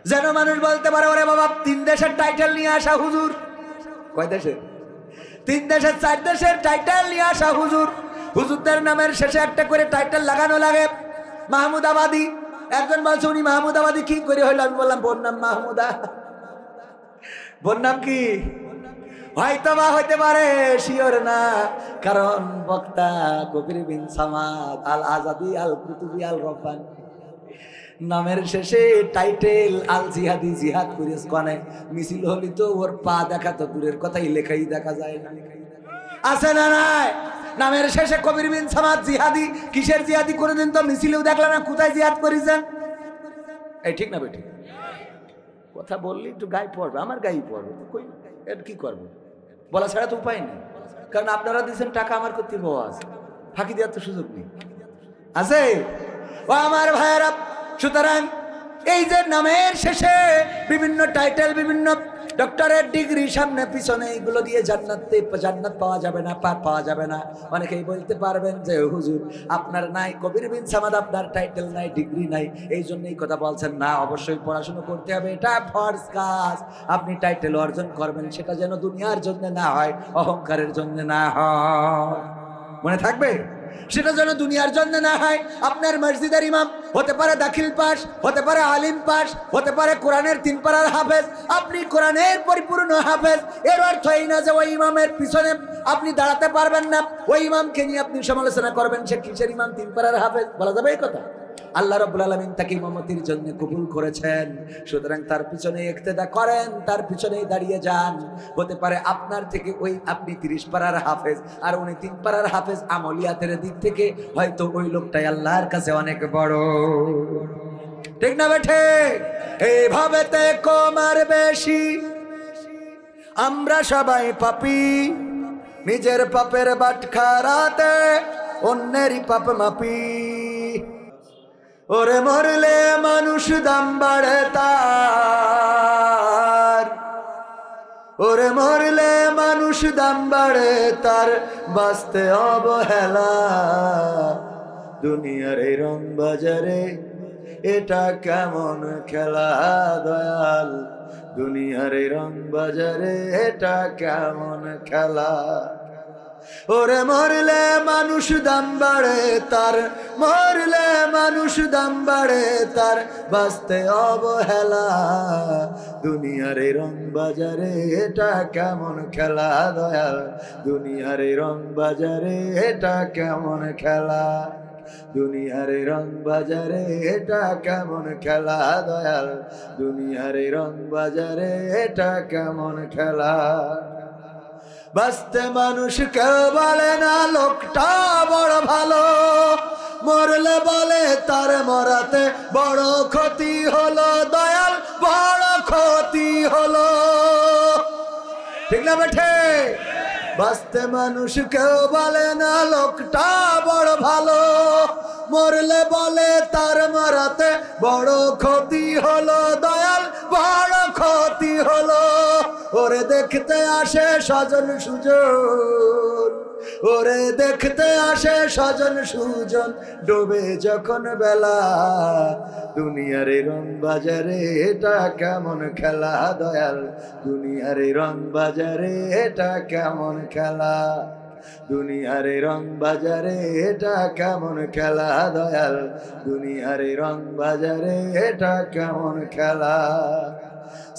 যেন মানুষ বলতে পারে ওরে বাবা 3 দেশের টাইটেল নিয়ে আসা হুজুর। কয় দেশের? 3 দেশের 4 দেশের টাইটেল নিয়ে আসা হুজুর। হুজুরদের নামের শেষে একটা করে টাইটেল লাগানো লাগে। মাহমুদাবাদী। একজন বলছে উনি মাহমুদাবাদী কি করে হইল? আমি বললাম বোন নাম মাহমুদা। বোন নাম কি? হয়তো বা হইতে পারে, শিওর না, কারণ বক্তা কবির বিন সামাদ আল আজাদি আল কুতুবি আল রব্বানি নামের শেষে টাইটেল আল জিহাদি, জিহাদ করিস কোনে মিছিল হলি তো ওর পা দেখা তো দূরের কথাই লেখাই দেখা যায় না। আছে না নাই? নামের শেষে কবির বিন সামাদ জিহাদি। কিসের জিহাদি? কোনদিন তো মিছিলেও দেখলাম না। কোথায় জিহাদ করেছেন? এই ঠিক না বেঠিক? কথা বললি একটু গায়ে পড়বে, আমার গায়ে পড়বে, কই এর কি করবো? বলা ছাড়া তো উপায় নেই, কারণ আপনারা দিচ্ছেন টাকা, আমার করতে বউ আছে, ফাঁকি দেওয়ার তো সুযোগ নেই। আছে ও আমার ভাইয়েরা। সুতরাং এই যে নামের শেষে বিভিন্ন টাইটেল, বিভিন্ন ডক্টরেট ডিগ্রি সামনে পিছনে, এগুলো দিয়ে জান্নাত পাওয়া যাবে না, পাওয়া যাবে না। অনেকেই বলতে পারবেন যে হুজুর আপনার নাই কবির বিন সামাদ, আপনার টাইটেল নাই, ডিগ্রি নাই, এই জন্যই কথা বলছেন না। অবশ্যই পড়াশোনা করতে হবে, এটা ফরজ কাজ। আপনি টাইটেল অর্জন করবেন, সেটা যেন দুনিয়ার জন্য না হয়, অহংকারের জন্য না হয়। মনে থাকবে? সেটা যেন দুনিয়ার জন্য না হয়। আপনার মসজিদের ইমাম হতে পারে দাখিল পাস, হতে পারে আলিম পাস, হতে পারে কোরআনের 3 পারার হাফেজ। আপনি কোরআনের পরিপূর্ণ হাফেজ, এর অর্থ এই না যে ওই ইমামের পিছনে আপনি দাঁড়াতে পারবেন না, ওই ইমামকে নিয়ে আপনি সমালোচনা করবেন সে কিসের ইমাম, 3 পারার হাফেজ। বলা যাবে এই কথা? আল্লাহ রাব্বুল আলামিন তাকে ইমামতির জন্য কবুল করেছেন। সুতরাং তার পিছনে ইক্তেদা করেন, তার পিছনেই দাঁড়িয়ে যান। হতে পারে আপনার থেকে ওই আপনি 30 পারার হাফেজ আর উনি 3 পারার হাফেজ, আমলিয়াতের দিক থেকে হয়তো ওই লোকটাই আল্লাহর কাছে অনেক বড়। ঠিক না বেঠে? এইভাবে তে কমার বেশি আমরা সবাই পাপী, নিজের পাপের বাটখারাতে অন্যেরই পাপ মাপি। ওরে মরলে মানুষ দাম বাড়ে তার, ওরে মরলে মানুষ দাম বাড়ে তার, বাঁচতে অবহেলা। দুনিয়ার এই রং বাজারে এটা কেমন খেলা দয়াল, দুনিয়ার এই রং বাজারে এটা কেমন খেলা। ওরে মরলে মানুষ দাম বাড়ে তার, মরলে মানুষ দাম বাড়ে তার, বাঁচতে অবহেলা। দুনিয়ার এই রং বাজারে এটা কেমন খেলা দয়াল, দুনিয়ার এই রং বাজারে এটা কেমন খেলা, দুনিয়ার এই রং বাজারে এটা কেমন খেলা দয়াল, দুনিয়ার এই রং বাজারে এটা কেমন খেলা। বাঁচতে মানুষ কেউ বলে না লোকটা বড় ভালো, মরলে বলে তার মরাতে বড় ক্ষতি হলো দয়াল, বড় ক্ষতি হলো। ঠিক না বেঠে? বাঁচতে মানুষ কেউ বলে না লোকটা বড় ভালো, মরলে বলে তার মরাতে বড় ক্ষতি হলো দয়াল, বড় ক্ষতি হলো। ওরে দেখতে আসে স্বজন সুজন, ওরে দেখতে আসে স্বজন সুজন, ডোবে যখন বেলা। দুনিয়ার এই রং বাজারে এটা কেমন খেলা দয়াল, দুনিয়ার এই রং বাজারে এটা কেমন খেলা, দুনিয়ার এই রং বাজারে এটা কেমন খেলা দয়াল, দুনিয়ার এই রং বাজারে এটা কেমন খেলা।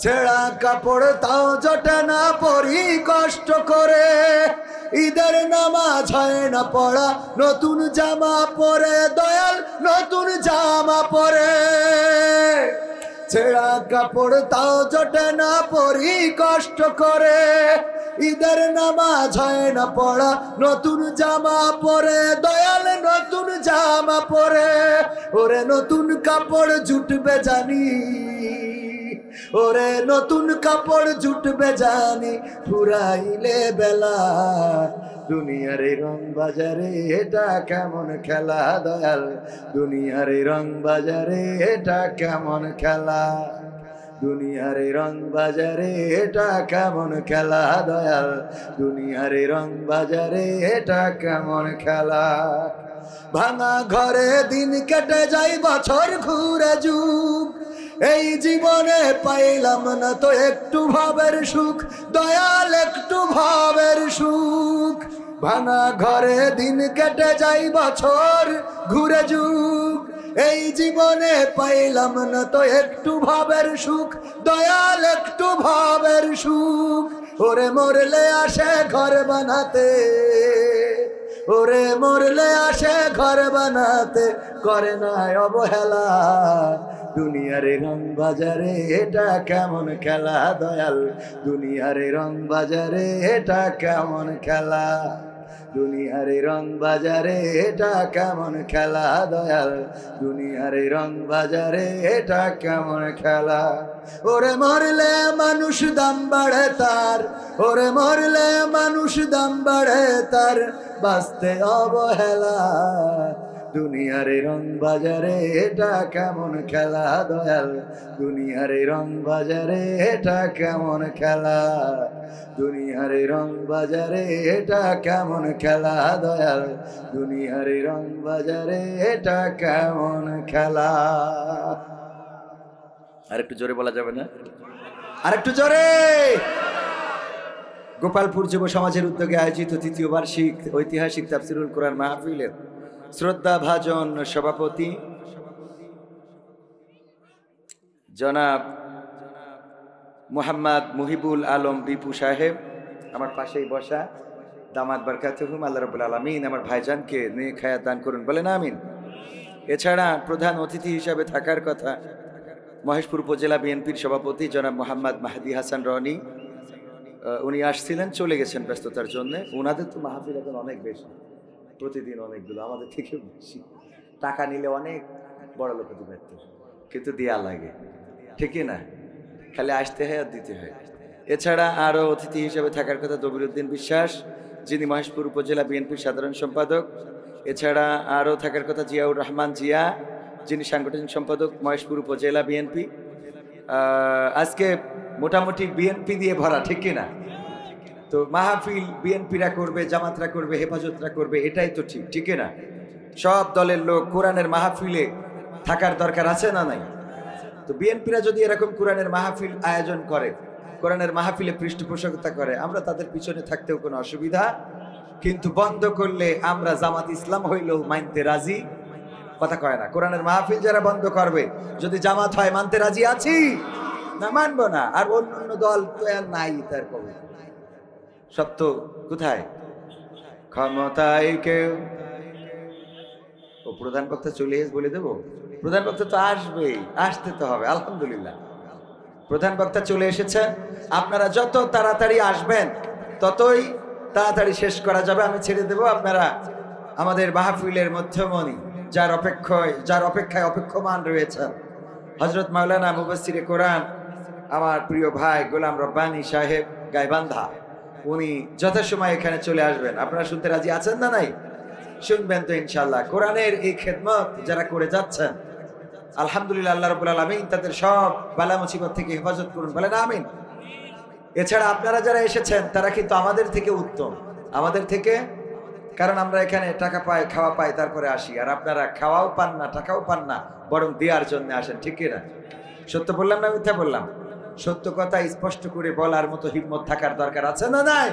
ছেঁড়া কাপড় তাও জটে না পরি কষ্ট করে, ঈদের নামাজ হয় না পড়া, নতুন জামা পরে দয়াল, নতুন জামা পরে। ছেঁড়া কাপড় তাও জটে না পরি কষ্ট করে, ঈদের নামাজ হয় না পড়া, নতুন জামা পরে দয়াল, নতুন জামা পরে। ওরে নতুন কাপড় জুটবে জানি, ওরে নতুন কাপড় জুটবে জানি, ফুরাইলে বেলা। দুনিয়ার এই রং বাজারে এটা কেমন খেলা দয়াল, দুনিয়ার এই রং বাজারে এটা কেমন খেলা, দুনিয়ার এই রং বাজারে এটা কেমন খেলা দয়াল, দুনিয়ার এই রং বাজারে এটা কেমন খেলা। ভাঙা ঘরে দিন কেটে যায় বছর ঘুরে যুগ, এই জীবনে পাইলাম না তো একটু ভাবের সুখ, দয়াল একটু ভাবের সুখ। ভাঙা ঘরে দিন কেটে যাই বছর ঘুরে যুগ, এই জীবনে পাইলাম না তো একটু ভাবের সুখ, দয়াল একটু ভাবের সুখ। ওরে মরলে আসে ঘর বানাতে, ওরে মরলে আসে ঘর বানাতে, করে না অবহেলা। দুনিয়ার রং বাজারে এটা কেমন খেলা দয়াল, দুনিয়ার রং বাজারে এটা কেমন খেলা, দুনিয়ার রং বাজারে এটা কেমন খেলা দয়াল, দুনিয়ার রং বাজারে এটা কেমন খেলা। ওরে মরলে মানুষ দাম বাড়ে তার, ওরে মরলে মানুষ দাম বাড়ে তার, বাঁচতে অবহেলা। দুনিয়ার রং বাজারে এটা কেমন খেলা দয়াল, দুনিয়ার রং বাজারে এটা কেমন খেলা, দুনিয়ার রং বাজারে এটা কেমন খেলা দয়াল, দুনিয়ার রং বাজারে এটা কেমন খেলা। আরেকটু জোরে বলা যাবে না? আরেকটু জোরে। গোপালপুর যুব সমাজের উদ্যোগে আয়োজিত তৃতীয় বার্ষিক ঐতিহাসিক তাফসিরুল কোরআন মাহফিলের শ্রদ্ধা ভাজন সভাপতি জনাব মোহাম্মদ মুহিবুল আলম বিপু সাহেব, আমার পাশেই বসা, দামাত বারকাতুহুম, আল্লাহ রাব্বুল আলামিন আমার ভাইজানকে নেক হায়াত দান করুন, বলেন আমিন। এছাড়া প্রধান অতিথি হিসাবে থাকার কথা মহেশপুর উপজেলা বিএনপির সভাপতি জনাব মোহাম্মদ মাহদি হাসান রনি, উনি আসছিলেন, চলে গেছেন ব্যস্ততার জন্য। ওনাদের তো মাহফিল এখন অনেক বেশি, প্রতিদিন অনেকগুলো, আমাদের থেকে বেশি। টাকা নিলে অনেক বড় লোক হতে পারত, কিন্তু দেয়া লাগে, ঠিকই না? খালি আসতে হয় আর দিতে হয়। এছাড়া আরও অতিথি হিসেবে থাকার কথা দবিরউদ্দিন বিশ্বাস, যিনি মহেশপুর উপজেলা বিএনপির সাধারণ সম্পাদক। এছাড়া আরও থাকার কথা জিয়াউর রহমান জিয়া, যিনি সাংগঠনিক সম্পাদক মহেশপুর উপজেলা বিএনপি। আজকে মোটামুটি বিএনপি দিয়ে ভরা, ঠিক কিনা? তো মাহফিল বিএনপিরা করবে, জামাতরা করবে, হেফাজতরা করবে, এটাই তো ঠিক, ঠিক না? সব দলের লোক কোরআনের মাহফিলে থাকার দরকার আছে না নাই? তো বিএনপিরা যদি এরকম কোরআনের মাহফিল আয়োজন করে, কোরআনের মাহফিলে পৃষ্ঠপোষকতা করে, আমরা তাদের পিছনে থাকতেও কোনো অসুবিধা, কিন্তু বন্ধ করলে আমরা জামাত ইসলাম হইলেও মানতে রাজি, কথা কয় না। কোরআনের মাহফিল যারা বন্ধ করবে, যদি জামাত হয় মানতে রাজি আছি না? মানবো না। আর অন্য দল তো আর নাই, তার কবে সত্য কোথায়? ক্ষমতায় কেউ। ও প্রধান বক্তা চলে এসে বলে দেবো, প্রধান বক্তা তো আসবেই, আসতে তো হবে। আলহামদুলিল্লাহ প্রধান বক্তা চলে এসেছেন। আপনারা যত তাড়াতাড়ি আসবেন ততই তাড়াতাড়ি শেষ করা যাবে। আমি ছেড়ে দেব, আপনারা আমাদের মাহফিলের মধ্যমণি, যার অপেক্ষায় অপেক্ষমান রয়েছেন হযরত মাওলানা মুফাসসিরে কোরআন আমার প্রিয় ভাই গোলাম রব্বানী সাহেব গাইবান্ধা, উনি যথাসময় এখানে চলে আসবেন। আপনারা শুনতে রাজি আছেন না নাই? শুনবেন তো ইনশাআল্লাহ। কোরআনের এই খেদমত যারা করে যাচ্ছেন, আলহামদুলিল্লাহ, আল্লাহ রাব্বুল আলামিন তাদের সব বালা মুসিবত থেকে হেফাজত করুন, বলেন আমিন। এছাড়া আপনারা যারা এসেছেন তারা কিন্তু আমাদের থেকে উত্তম, আমাদের থেকে, কারণ আমরা এখানে টাকা পাই, খাওয়া পাই, তারপরে আসি। আর আপনারা খাওয়াও পান না, টাকাও পান না, বরং দেওয়ার জন্য আসেন, ঠিক কিনা? সত্য বললাম না মিথ্যা বললাম? সত্য কথা স্পষ্ট করে বলার মতো হিম্মত থাকার দরকার আছে না নাই?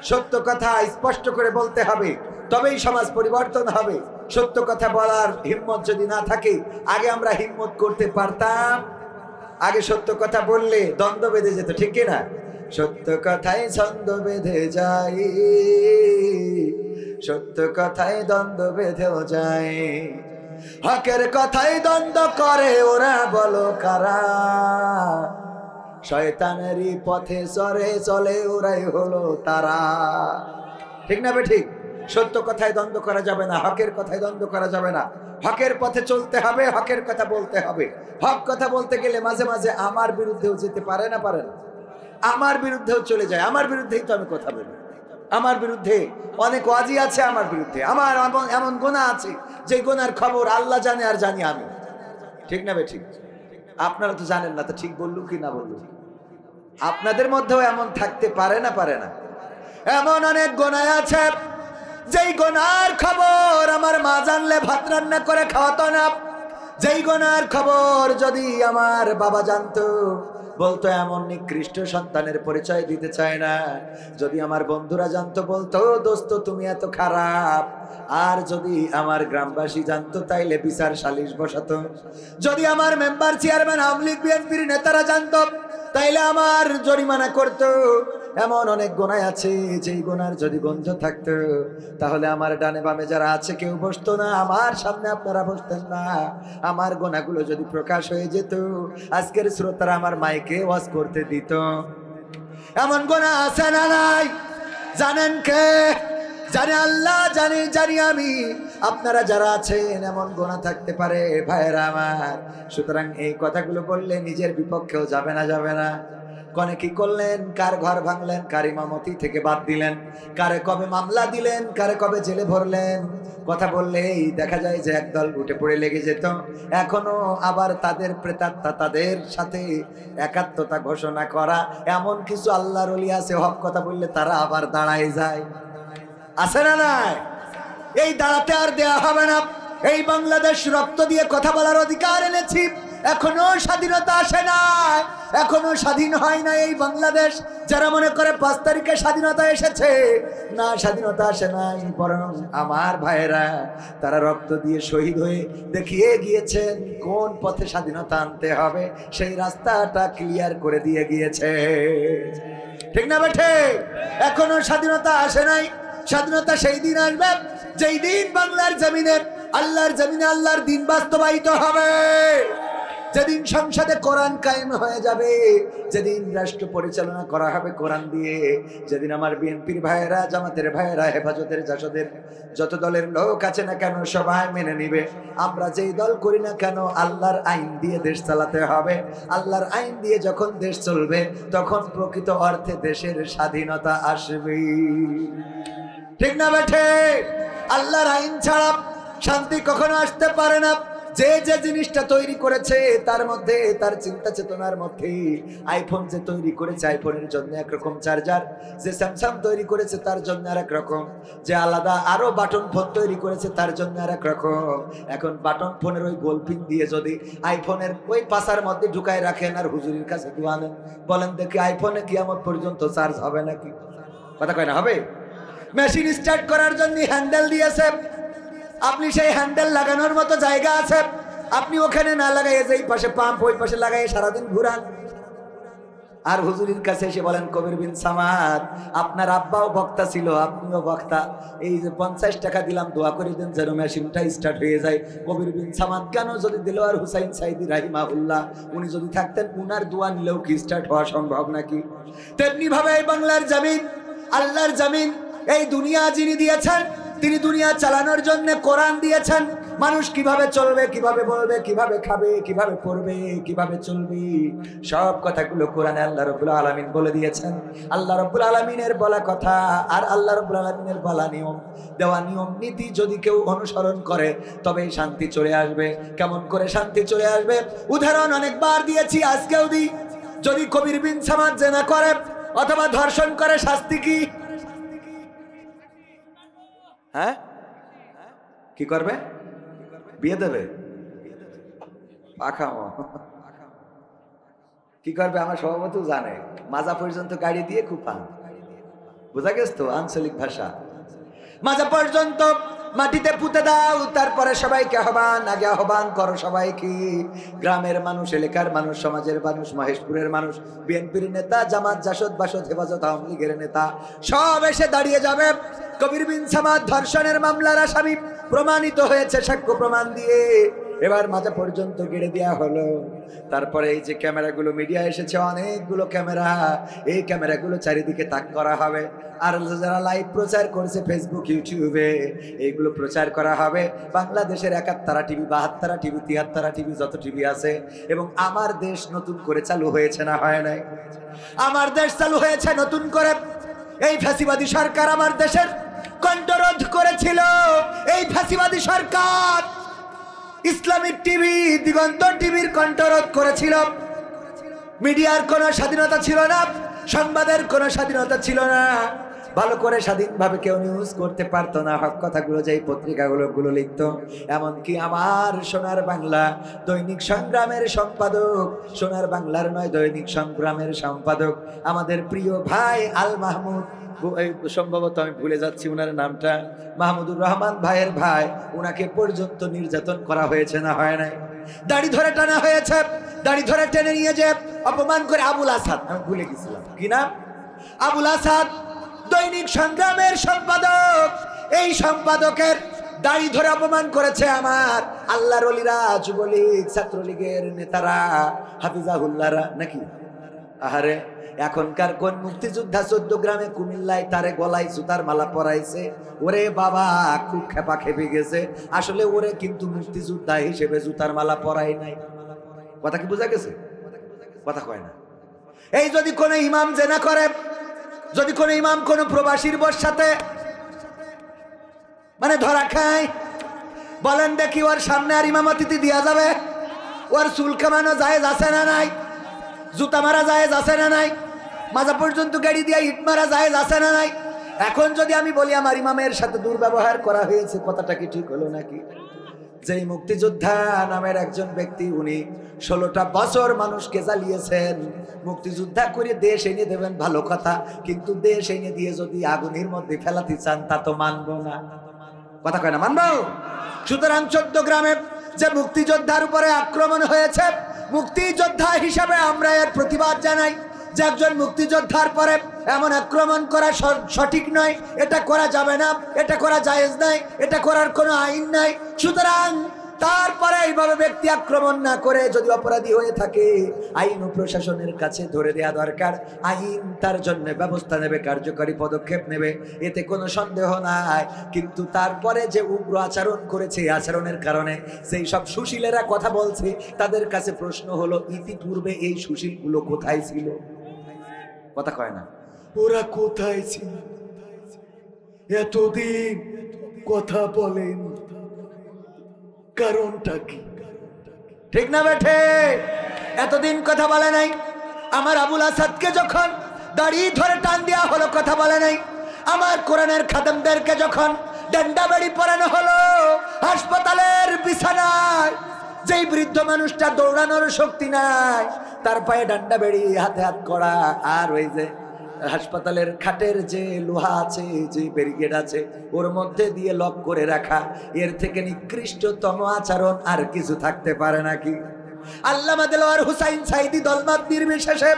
সত্য কথা স্পষ্ট করে বলতে হবে, তবেই সমাজ পরিবর্তন হবে। সত্য কথা বলার হিম্মত যদি না থাকে, আগে আমরা হিম্মত করতে পারতাম, আগে সত্য কথা বললে দ্বন্দ্ব বেঁধে যেত, ঠিক কিনা? সত্য কথায় ছন্দ বেঁধে যায়, সত্য কথায় দ্বন্দ্ব বেঁধেও যায়, হকের কথায় দ্বন্দ্ব করে ওরা, বলো কারা? শয়তানেরই পথে চলে ওরাই হলো তারা, ঠিক না? ঠিক। সত্য কথায় দ্বন্দ্ব করা যাবে না, হকের কথায় দ্বন্দ্ব করা যাবে না। হকের পথে চলতে হবে, হকের কথা বলতে হবে। হক কথা বলতে গেলে মাঝে মাঝে আমার বিরুদ্ধেও যেতে পারে না, পারে না? আমার বিরুদ্ধেও চলে যায়, আমার বিরুদ্ধেই তো আমি কথা বলি। আমার বিরুদ্ধে অনেক ওয়াজি আছে, আমার বিরুদ্ধে আমার এমন গুনাহ আছে যে গুনার খবর আল্লাহ জানে আর জানি আমি, ঠিক না? ঠিক। আপনারা তো জানেন না, তো ঠিক বললু কি না বললু? আপনাদের মধ্যেও এমন থাকতে পারে না, পারে না? এমন অনেক গুনাহ আছে যেই গুনার খবর আমার মা জানলে ভাত রান্না করে খাওয়াতো না, যেই গোনার খবর যদি আমার বাবা জানতো, বলতো এমন নিকৃষ্ট সন্তানের পরিচয় দিতে চায় না। যদি আমার বন্ধুরা জানতো, বলতো দোস্ত তুমি এত খারাপ। আর যদি আমার গ্রামবাসী জানতো, তাইলে বিচার সালিশ বসাতো। যদি আমার মেম্বার, চেয়ারম্যান, আওয়ামী লীগ, বিএনপির নেতারা জানতো, তাইলে আমার জরিমানা করতো। এমন অনেক গোনায় আছে, যেই গোনার যদি গন্ধ থাকতো, তাহলে আমার ডানে বামে যারা আছে কেউ বসতো না, আমার সামনে আপনারা বসতেন না। আমার গোনাগুলো যদি প্রকাশ হয়ে যেত, আজকের শ্রোতারা আমার মাইকে ওয়াজ করতে দিত। এমন গোনা আছে না নাই? জানেন কে? জানে আল্লাহ, জানি আমি। আপনারা যারা আছেন, এমন গোনা থাকতে পারে ভাইয়েরা আমার। সুতরাং এই কথাগুলো বললে নিজের বিপক্ষেও যাবে না। কনে কি করলেন, কার ঘর ভাঙলেন, কার ইমামতি থেকে বাদ দিলেন, কারে কবে মামলা দিলেন, কারে কবে জেলে ভরলেন, কথা বললেই দেখা যায় যে একদল উঠে পড়ে লেগে যেত। এখনো আবার তাদের প্রেতাত্মা, তাদের সাথে একাত্মতা ঘোষণা করা এমন কিছু আল্লাহর ওলি আছে, হক কথা বললে তারা আবার দাঁড়ায় যায়। আছে না নাই? এই দাঁড়াতে আর দেয়া হবে না। এই বাংলাদেশ রক্ত দিয়ে কথা বলার অধিকার এনেছি, এখনো স্বাধীনতা আসে না, এখনো স্বাধীন হয় না এই বাংলাদেশ। যারা মনে করে 5 তারিখে স্বাধীনতা এসেছে, না, স্বাধীনতা আসে নাই। বরং আমার ভাইয়েরা তারা রক্ত দিয়ে শহীদ হয়ে দেখিয়ে গিয়েছেন কোন পথে স্বাধীনতা আনতে হবে, সেই রাস্তাটা ক্লিয়ার করে দিয়ে গিয়েছে। ঠিক না বেঠে? এখনো স্বাধীনতা আসে নাই। স্বাধীনতা সেই দিন আসবে যেই দিন বাংলার জমিনে, আল্লাহর জমিনে আল্লাহর দিন বাস্তবায়িত হবে, যেদিন সংসদে কোরআন কায়েম হয়ে যাবে, যেদিন রাষ্ট্র পরিচালনা করা হবে কোরআন দিয়ে, যেদিন আমার বিএনপির ভাইয়েরা, জামাতের ভাইয়েরা, হেফাজতের, জাসদের যত দলের লোক আছে না কেন সবাই মেনে নিবে আমরা যেই দল করি না কেন আল্লাহর আইন দিয়ে দেশ চালাতে হবে। আল্লাহর আইন দিয়ে যখন দেশ চলবে, তখন প্রকৃত অর্থে দেশের স্বাধীনতা আসবে। ঠিক না বেঠে? আল্লাহর আইন ছাড়া শান্তি কখনো আসতে পারে না। যে যে জিনিসটা তৈরি করেছে তার মধ্যে, তার চিন্তা চেতনার মধ্যে, আইফোন যে তৈরি করেছে আইফোনের জন্য একরকম চার্জার, যে স্যামসাং তৈরি করেছে তার জন্য আর এক রকম, যে আলাদা আরো বাটন ফোন তৈরি করেছে তার জন্য আর এক রকম। এখন বাটন ফোনের ওই গোলপিন দিয়ে যদি আইফোনের ওই পাশার মধ্যে ঢুকায় রাখেন আর হুজুরের কাছে দোয়ানেন, বলেন দেখি আইফোনে কিয়ামত পর্যন্ত চার্জ হবে নাকি? কথা কয় না হবে? মেশিন স্টার্ট করার জন্য হ্যান্ডেল দিয়েছে, আপনি সেই হ্যান্ডেল লাগানোর মতো জায়গা আছে, আপনি ওখানে না লাগাইয়ে যেই পাশে পাম্প ওই পাশে লাগাই সারাদিন ঘুরান। আর হুজুরের কাছে এসে বলেন, কবির বিন সামাদ আপনার আব্বাও বক্তা ছিল, আপনিও বক্তা, এই যে 50 টাকা দিলাম দোয়া করে দেন যেন মেশিনটা স্টার্ট হয়ে যায়। কবির বিন সামাদ কেন? যদি দিলওয়ার হুসাইন সাইদি রাহিমাহুল্লাহ উনি যদি থাকতেন, উনার দোয়া নিলেও কি স্টার্ট হওয়া সম্ভব নাকি? তেমনি ভাবে এই বাংলার জমিন, আল্লাহর জমিন, এই দুনিয়া যিনি দিয়েছেন, তিনি দুনিয়া চালানোর জন্য কোরআন দিয়েছেন। মানুষ কিভাবে চলবে, কিভাবে বলবে, কিভাবে খাবে, কিভাবে পড়বে, কিভাবে চলবে, সব কথাগুলো কোরআনে আল্লাহ রাব্বুল আলামিন বলে দিয়েছেন। আল্লাহ রাব্বুল আলামিনের বলা কথা আর আল্লাহ রাব্বুল আলামিনের বলা নিয়ম, দেওয়া নিয়ম নীতি যদি কেউ অনুসরণ করে, তবেই শান্তি চলে আসবে। কেমন করে শান্তি চলে আসবে? উদাহরণ অনেকবার দিয়েছি, আজকেও দিই। যদি কবির বিন সামাদ জেনা করে অথবা ধর্ষণ করে, শাস্তি কি? হ্যাঁ, কি করবে? বিয়ে দেবে? পাখামো কি করবে? আমার সভাপতি জানে, মাজা পর্যন্ত গাড়ি দিয়ে কুপান, বোঝা গেছে তো আঞ্চলিক ভাষা। মাজা পর্যন্ত মাটিতে পুঁতে দাও, তারপরে সবাইকে আহ্বান, আগে আহ্বান করো সবাইকে, গ্রামের মানুষ, এলাকার মানুষ, সমাজের মানুষ, মহেশপুরের মানুষ, বিএনপির নেতা, জামাত, জাসদ, বাসদ, হেফাজত, আওয়ামী লীগের নেতা সব এসে দাঁড়িয়ে যাবে। কবির বিন সামাদ ধর্ষণের মামলার আসামি প্রমাণিত হয়েছে সাক্ষ্য প্রমাণ দিয়ে, এবার মাজা পর্যন্ত গেড়ে দেওয়া হলো। তারপরে এই যে ক্যামেরাগুলো মিডিয়া এসেছে, অনেকগুলো ক্যামেরা, এই ক্যামেরাগুলো চারিদিকে তাক করা হবে। আর যারা লাইভ প্রচার করেছে ফেসবুক, ইউটিউবে, এইগুলো প্রচার করা হবে। বাংলাদেশের 71টা টিভি, 72টা টিভি, 73টা টিভি, যত টিভি আছে। এবং আমার দেশ নতুন করে চালু হয়েছে না হয় নাই? আমার দেশ চালু হয়েছে নতুন করে। এই ফ্যাসিবাদী সরকার আমার দেশের কণ্ঠরোধ করেছিল। এই ফ্যাসিবাদী সরকার ইসলামিক টিভি, দিগন্ত টিভির কণ্ঠরোধ করেছিল। মিডিয়ার কোনো স্বাধীনতা ছিল না, সংবাদের কোনো স্বাধীনতা ছিল না। ভালো করে স্বাধীনভাবে কেউ নিউজ করতে পারতো না। হক কথাগুলো যেই পত্রিকাগুলো লিখতো, এমনকি আমার সোনার বাংলা দৈনিক সংগ্রামের সম্পাদক, সোনার বাংলার নয় দৈনিক সংগ্রামের সম্পাদক আমাদের প্রিয় ভাই আল মাহমুদ, সম্ভবত আমি ভুলে যাচ্ছি ওনার নামটা, মাহমুদুর রহমান ভাইয়ের ভাই, ওনাকে পর্যন্ত নির্যাতন করা হয়েছে না হয় নাই? দাড়ি ধরে টানা হয়েছে, দাড়ি ধরে টেনে নিয়ে যে অপমান করে আবুল আসাদ, আমি ভুলে গেছিলাম কি নাম, আবুল আসাদ দৈনিক সংগ্রামের সম্পাদক, এই সম্পাদকের দাড়ি ধরে অপমান করেছে আমার আল্লাহর ওলিরা, যুবলীগ ছাত্রলীগের নেতারা, হাফিজাহুল্লাহরা নাকি। আহারে এখনকার কোন মুক্তিযোদ্ধা 14 গ্রামে কুমিল্লায় তারে গলায় জুতার মালা পরাইছে, ওরে বাবা খুব খেপা খেপে গেছে। আসলে ওরে কিন্তু মুক্তিযোদ্ধা হিসেবে জুতার মালা পরাই নাই। কথা কি বোঝা গেছে? কথা কয় না। এই যদি কোনো ইমাম জেনা করে, যদি কোনো ইমাম কোনো প্রবাসীর বর সাথে মানে ধরা খায়, বলেন দেখি ওর সামনে আর ইমামতি দেওয়া যাবে? ওর চুল কামানো জায়েজ আছে না নাই? জুতা মারা জায়েজ আছে না নাই? মাজা পর্যন্ত গাড়ি দিয়ে ইট মারা জায়েজ আছে না নাই? এখন যদি আমি বলি আমার ইমামের সাথে দুর্ব্যবহার করা হয়েছে, কথাটা কি ঠিক হলো নাকি? যেই মুক্তিযোদ্ধা নামের একজন ব্যক্তি, উনি 16টা বছর মানুষকে জ্বালিয়েছেন, মুক্তিযোদ্ধা করে দেশ এনে দেবেন ভালো কথা, কিন্তু দেশ এনে দিয়ে যদি আগুনের মধ্যে ফেলাতে চান তা তো মানবো না। কথা কয় না মানবো? সুতরাং 14 গ্রামে যে মুক্তিযোদ্ধার উপরে আক্রমণ হয়েছে, মুক্তিযোদ্ধা হিসাবে আমরা এর প্রতিবাদ জানাই যে একজন মুক্তিযোদ্ধার পরে এমন আক্রমণ করা সঠিক নয়, এটা করা যাবে না, এটা করা জায়েজ নাই, এটা করার কোনো আইন নাই। সুতরাং তারপরে এইভাবে ব্যক্তি আক্রমণ না করে যদি অপরাধী হয়ে থাকে, আইন ও প্রশাসনের কাছে ধরে দেয়া দরকার, আইন তার জন্য ব্যবস্থা নেবে, কার্যকরী পদক্ষেপ নেবে, এতে কোনো সন্দেহ নাই। কিন্তু তারপরে যে উগ্র আচরণ করেছে, এই আচরণের কারণে সেই সব সুশীলেরা কথা বলছে, তাদের কাছে প্রশ্ন হলো ইতিপূর্বে এই সুশীলগুলো কোথায় ছিল? কথা কয় না, ওরা কোথায় ছিল? এতদিন কথা বলেন, কারণটা কি? ঠিক না বেঠে? এতদিন কথা বলে নাই। আমার আবুল আসাদকে যখন দাড়ি ধরে টান দেওয়া হলো, কথা বলে নাই। আমার কোরআনের খাদেমদেরকে যখন ডান্ডা বাড়ি পরানো হলো, হাসপাতালের বিছানায় যেই বৃদ্ধ মানুষটা দৌড়ানোর শক্তি নাই, তার পায়ে ডান্ডা বেড়ি, হাতে হাত করা, আর ওই যে হাসপাতালের খাটের যে লোহা আছে, যে ব্যারিকেড আছে, ওর মধ্যে দিয়ে লক করে রাখা, এর থেকে নিকৃষ্টতম আচরণ আর কিছু থাকতে পারে নাকি? আল্লামা দেলোয়ার হুসাইন সাইদি দলমত নির্বিশেষে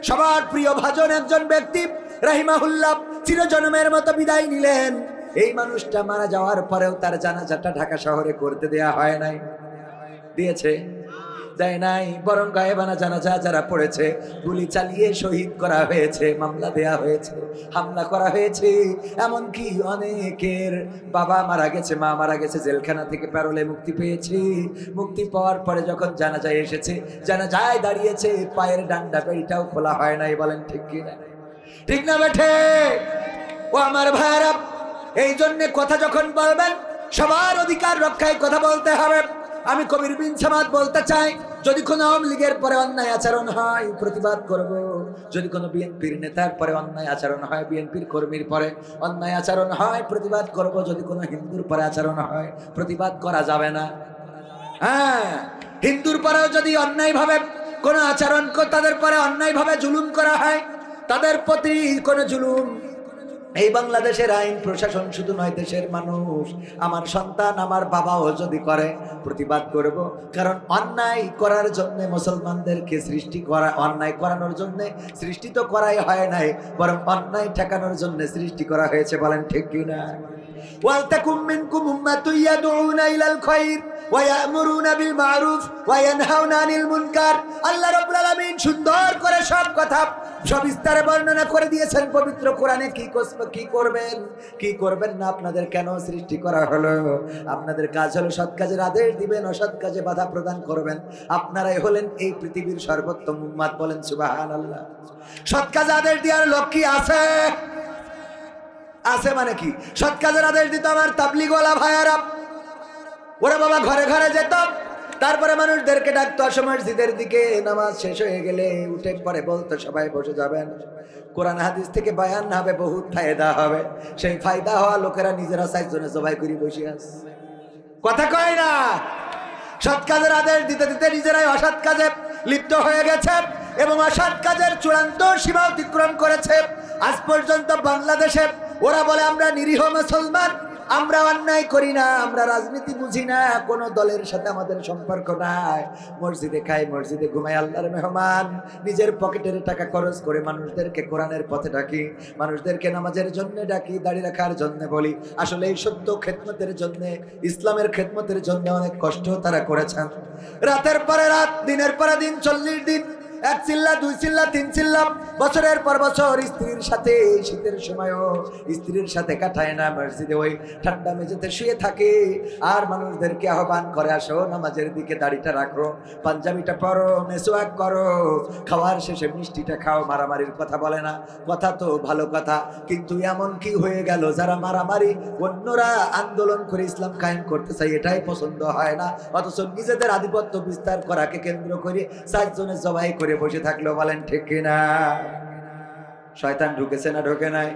সবার প্রিয় ভাজন একজন ব্যক্তি রাহিমাহুল্লাহ চিরজন্মের মতো বিদায় নিলেন। এই মানুষটা মারা যাওয়ার পরেও তার জানাজাটা ঢাকা শহরে করতে দেয়া হয় নাই। দিয়েছে? দেয় নাই। বরং গায়েবানা জানাজা যারা পড়েছে, গুলি চালিয়ে শহীদ করা হয়েছে, মামলা দেয়া হয়েছে, হামলা করা হয়েছে। এমনকি অনেকের বাবা মারা গেছে, মা মারা গেছে, জেলখানা থেকে প্যারোলে মুক্তি পেয়েছে। মুক্তি পাওয়ার পরে যখন জানাজায় এসেছে, জানাজায় দাঁড়িয়েছে, পায়ের ডান্ডা বেড়িটাও খোলা হয় নাই। বলেন ঠিক কি না? ঠিক না বেঠে? ও আমার ভাইরা, এই জন্য কথা যখন বলবেন, সবার অধিকার রক্ষায় কথা বলতে হবে। আমি কবির বিন সামাদ বলতে চাই, যদি কোনো আওয়ামী লীগের পরে অন্যায় আচরণ হয়, প্রতিবাদ করব। যদি কোনো বিএনপির নেতার পরে অন্যায় আচরণ হয়, বিএনপির কর্মীর পরে অন্যায় আচরণ হয়, প্রতিবাদ করব। যদি কোনো হিন্দুর পরে আচরণ হয়, প্রতিবাদ করা যাবে না। হ্যাঁ, হিন্দুর পরেও যদি অন্যায়ভাবে কোনো আচরণ, তাদের পরে অন্যায়ভাবে জুলুম করা হয়, তাদের প্রতি কোনো জুলুম, এই বাংলাদেশের আইন প্রশাসন শুধু নয়, দেশের মানুষ, আমার সন্তান, আমার বাবাও যদি করে, প্রতিবাদ করব। কারণ অন্যায় করার জন্য মুসলমানদেরকে সৃষ্টি করা, অন্যায় করানোর জন্য সৃষ্টি তো করাই হয় নাই, বরং অন্যায় ঠেকানোর জন্য সৃষ্টি করা হয়েছে। বলেন ঠিক কিনা? ওয়ালতাকুম মিনকুম উম্মাতুন ইয়াদউনা ইলাল খায়র ওয়া ইয়া'মুরুনা বিল মা'রুফ ওয়া ইয়ানহাউনা আনিল মুনকার। আল্লাহ রাব্বুল আলামিন সুন্দর করে সব কথা সবিস্তারে বর্ণনা করে দিয়েছেন পবিত্র কোরআনে। কি করবেন, কি করবেন না, আপনাদের কেন সৃষ্টি করা হলো? আপনাদের কাজ হলো সৎ কাজের আদেশ দিবেন, অসৎ কাজে বাধা প্রদান করবেন। আপনারাই হলেন এই পৃথিবীর সর্বোত্তম উম্মাত। বলেন সুবহানাল্লাহ। সৎ কাজে আদেশ দেওয়ার লোক কি আছে? আছে মানে কি? সৎ কাজের আদেশ দিত আমার তাবলীগওয়ালা ভাইয়ারা। ওরা বাবা ঘরে ঘরে যেত, তারপরে মানুষদেরকে ডাকতো আসো মসজিদের দিকে, নামাজ শেষ হয়ে গেলে উঠে পরে বলতো সবাই বসে যাবেন, কোরআন হাদিস থেকে বয়ান হবে, বহুত ফায়দা হবে। সেই ফায়দা হওয়া লোকেরা নিজেরা 4 জনে জবাই করে বসে আছে, কথা কয় না। সৎ কাজের আদেশ দিতে দিতে নিজেরাই অসৎ কাজে লিপ্ত হয়ে গেছে এবং অসৎ কাজের চূড়ান্ত সীমা অতিক্রম করেছে। আজ পর্যন্ত বাংলাদেশে ওরা বলে আমরা নিরীহ মুসলমান, আমরা অন্যায় করি না, আমরা রাজনীতি বুঝি না, কোন দলের সাথে আমাদের সম্পর্ক নাই, মসজিদে খাই মসজিদে ঘুমাই, আল্লাহর মেহমান, নিজের পকেটের টাকা খরচ করে মানুষদেরকে কোরআনের পথে ডাকি, মানুষদেরকে নামাজের জন্য ডাকি, দাঁড়িয়ে রাখার জন্য বলি। আসলে এই সত্য খেদমতের জন্য, ইসলামের খেদমতের জন্য অনেক কষ্ট তারা করেছেন। রাতের পরে রাত, দিনের পরে দিন, 40 দিন, 1 চিল্লা 2 চিল্লা 3 চিল্লা, বছরের পর বছর স্ত্রীর সাথে, শীতের সময়ও স্ত্রীর সাথে কাটায় না, মসজিদে ওই ঠান্ডা মেঝেতে শুয়ে থাকে আর মানুষদেরকে আহ্বান করে আসো নামাজের দিকে, দাড়িটা রাখো, পাঞ্জাবিটা পরো, মেসওয়াক করো, খাওয়ার শেষে মিষ্টিটা খাও। মারামারির কথা বলে না, কথা তো ভালো কথা, কিন্তু এমন কি হয়ে গেল যারা মারামারি, অন্যরা আন্দোলন করে ইসলাম কায়েম করতে চাই, এটাই পছন্দ হয় না, অথচ নিজেদের আধিপত্য বিস্তার করাকে কেন্দ্র করে 4 জনে জবাই করে বসে থাকলো। বলেন ঠিক কিনা? শয়তান ঢুকেছে না ঢোকে নাই?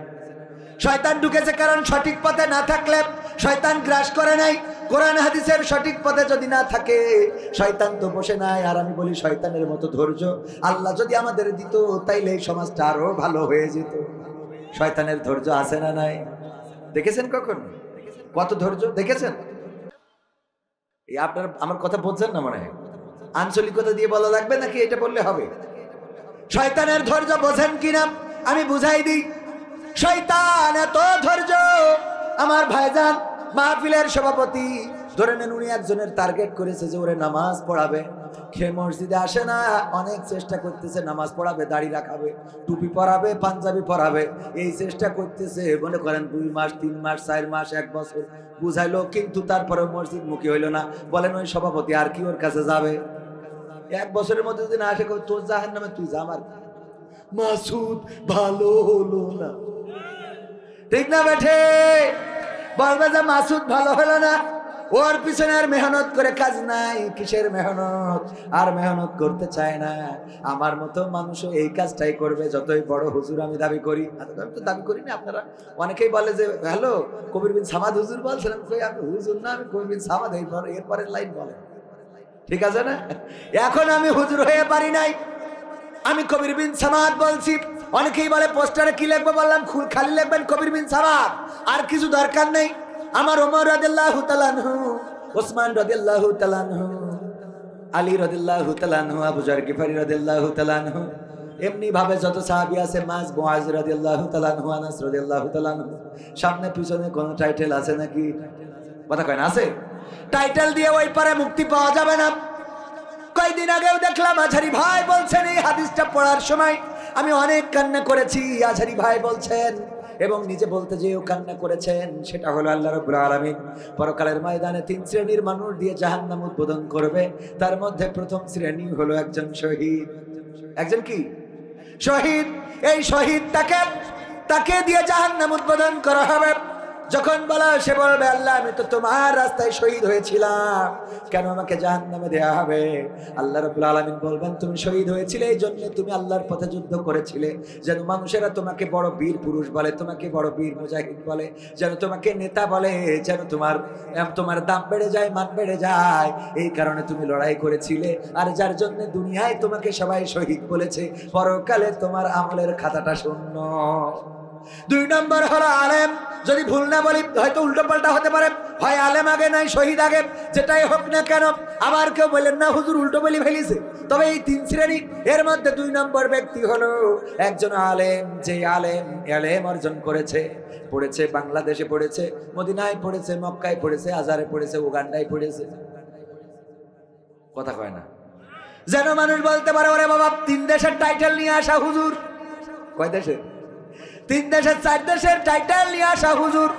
শয়তান ঢুকেছে কারণ সঠিক পথে না থাকলে শয়তান গ্রাস করে নাই। কোরআন হাদিসের সঠিক পথে যদি না থাকে শয়তান তো বসে নাই। আর আমি বলি শয়তানের মতো ধৈর্য আল্লাহ যদি আমাদের দিত তাইলে এই সমাজটা আরো ভালো হয়ে যেত। শয়তানের ধৈর্য আছে না নাই? দেখেছেন কখন কত ধৈর্য দেখেছেন? এই আপনার আমার কথা বুঝছেন না? মনে হয় আঞ্চলিকতা দিয়ে বলা লাগবে নাকি এটা বললে হবে? শয়তানের ধৈর্য বোঝেন কিনা আমি বুঝাই দিই। শয়তান এত ধৈর্য, আমার ভাইজান মাহফিলের সভাপতি ধরে নেন, উনি একজনের টার্গেট করেছে যে ওরে নামাজ পড়াবে, খেয়ে মসজিদে আসে না, অনেক চেষ্টা করতেছে নামাজ পড়াবে, দাড়ি রাখাবে, টুপি পরাবে, পাঞ্জাবি পরাবে, এই চেষ্টা করতেছে মনে করেন 2 মাস 3 মাস 4 মাস 1 বছর বুঝাইলো, কিন্তু তারপরে মসজিদ মুখী হইল না। বলেন ওই সভাপতি আর কি ওর কাছে যাবে? 1 বছরের মধ্যে যদি না আসে তোর জাহান্নামে তুই যা, আমার মাসুদ ভালো হলো না, ঠিক না বেঠে? বলবে যে মাসুদ ভালো হলো না, ওর পিছনে আর মেহনত করে কাজ নাই। কিসের মেহনত? আর মেহনত করতে চায় না। আমার মতো মানুষও এই কাজটাই করবে, যতই বড় হুজুর আমি দাবি করি। আমি তো দাবি করি না, আপনারা অনেকেই বলে যে হ্যালো কবির বিন সামাদ হুজুর বলছেন, আমি হুজুর না, আমি কবির বিন সামাদ। এরপরের লাইন বলে, ঠিক আছে না? এখন আমি হুজুর হয়ে পারি নাই, আমি কবির বিন সামাদ বলছি। অনেকেই বলে পোস্টারে কি লিখবো, বললাম খালি লিখবেন কবির বিন সামাদ, আর কিছু দরকার নেই। আমার ওমর রাদিয়াল্লাহু তাআলা আনহু, ওসমান রাদিয়াল্লাহু তাআলা আনহু, আলী রাদিয়াল্লাহু তাআলা আনহু, আবু যর গিফারি রাদিয়াল্লাহু তাআলা আনহু, এমনি ভাবে যত সাহাবী আছে, মুআজ রাদিয়াল্লাহু তাআলা আনহু, আনাস রাদিয়াল্লাহু তাআলা আনহু, সামনে পিছনে কোনো টাইটেল আছে নাকি? কথা কয় না? আছে। টাইটেল দিয়ে ওই পারে মুক্তি পাওয়া যাবে না। কয়েকদিন আগেও দেখলাম আজহারি ভাই বলছেন, এই হাদিসটা পড়ার সময় আমি অনেক কান্না করেছি। আজহারি ভাই বলছেন এবং নিজে বলতে যেও কান্না করেছেন, সেটা হলো আল্লাহ রাব্বুল আলামিন পরকালের ময়দানে 3 শ্রেণীর মানুষ দিয়ে জাহান্নাম উদ্বোধন করবে। তার মধ্যে প্রথম শ্রেণী হলো একজন শহীদ। একজন কি? শহীদ। এই শহীদটাকে তাকে দিয়ে জাহান্নাম উদ্বোধন করা হবে। যখন বলা সে বলবে আল্লাহ আমি তো তোমার রাস্তায় শহীদ হয়েছিলাম, কেন আমাকে জাহান্নামে দেয়া হবে? আল্লাহ রাব্বুল আলামিন বলবেন তুমি শহীদ হয়েছিলে এই জন্য, তুমি আল্লাহর পথে যুদ্ধ করেছিলে, যেন মানুষেরা তোমাকে বড় বীর পুরুষ বলে, তোমাকে বড় বীর মুজাহিদ বলে, যেন তোমাকে নেতা বলে, যেন তোমার দাম বেড়ে যায়, মান বেড়ে যায়। এই কারণে তুমি লড়াই করেছিলে, আর যার জন্য দুনিয়ায় তোমাকে সবাই শহীদ বলেছে, পরকালে তোমার আমলের খাতাটা শূন্য। 2 নম্বর হলো আলেম। যদি ভুল না বলি, হয়তো উল্টো পাল্টা হতে পারে, হয় আলেম আগে নাই শহীদ আগে, যেটাই হোক না কেন। আবার কেউ বললেন না হুজুর উল্টো বলি ফেলিছে। তবে এই 3 শ্রেণী, এর মধ্যে 2 নম্বর ব্যক্তি হলো একজন আলেম, যে আলেম অর্জন করেছে, পড়েছে, বাংলাদেশে পড়েছে, মদিনায় পড়েছে, মক্কায় পড়েছে, আজারে পড়েছে, উগান্ডায় পড়েছে। কথা কয় না? যেন মানুষ বলতে পারে ওরে বাবা 3 দেশের টাইটেল নিয়ে আসা হুজুর। কয় দেশের? 3 দেশের 4 দেশের টাইটেল নিয়ে আসা হুজুর।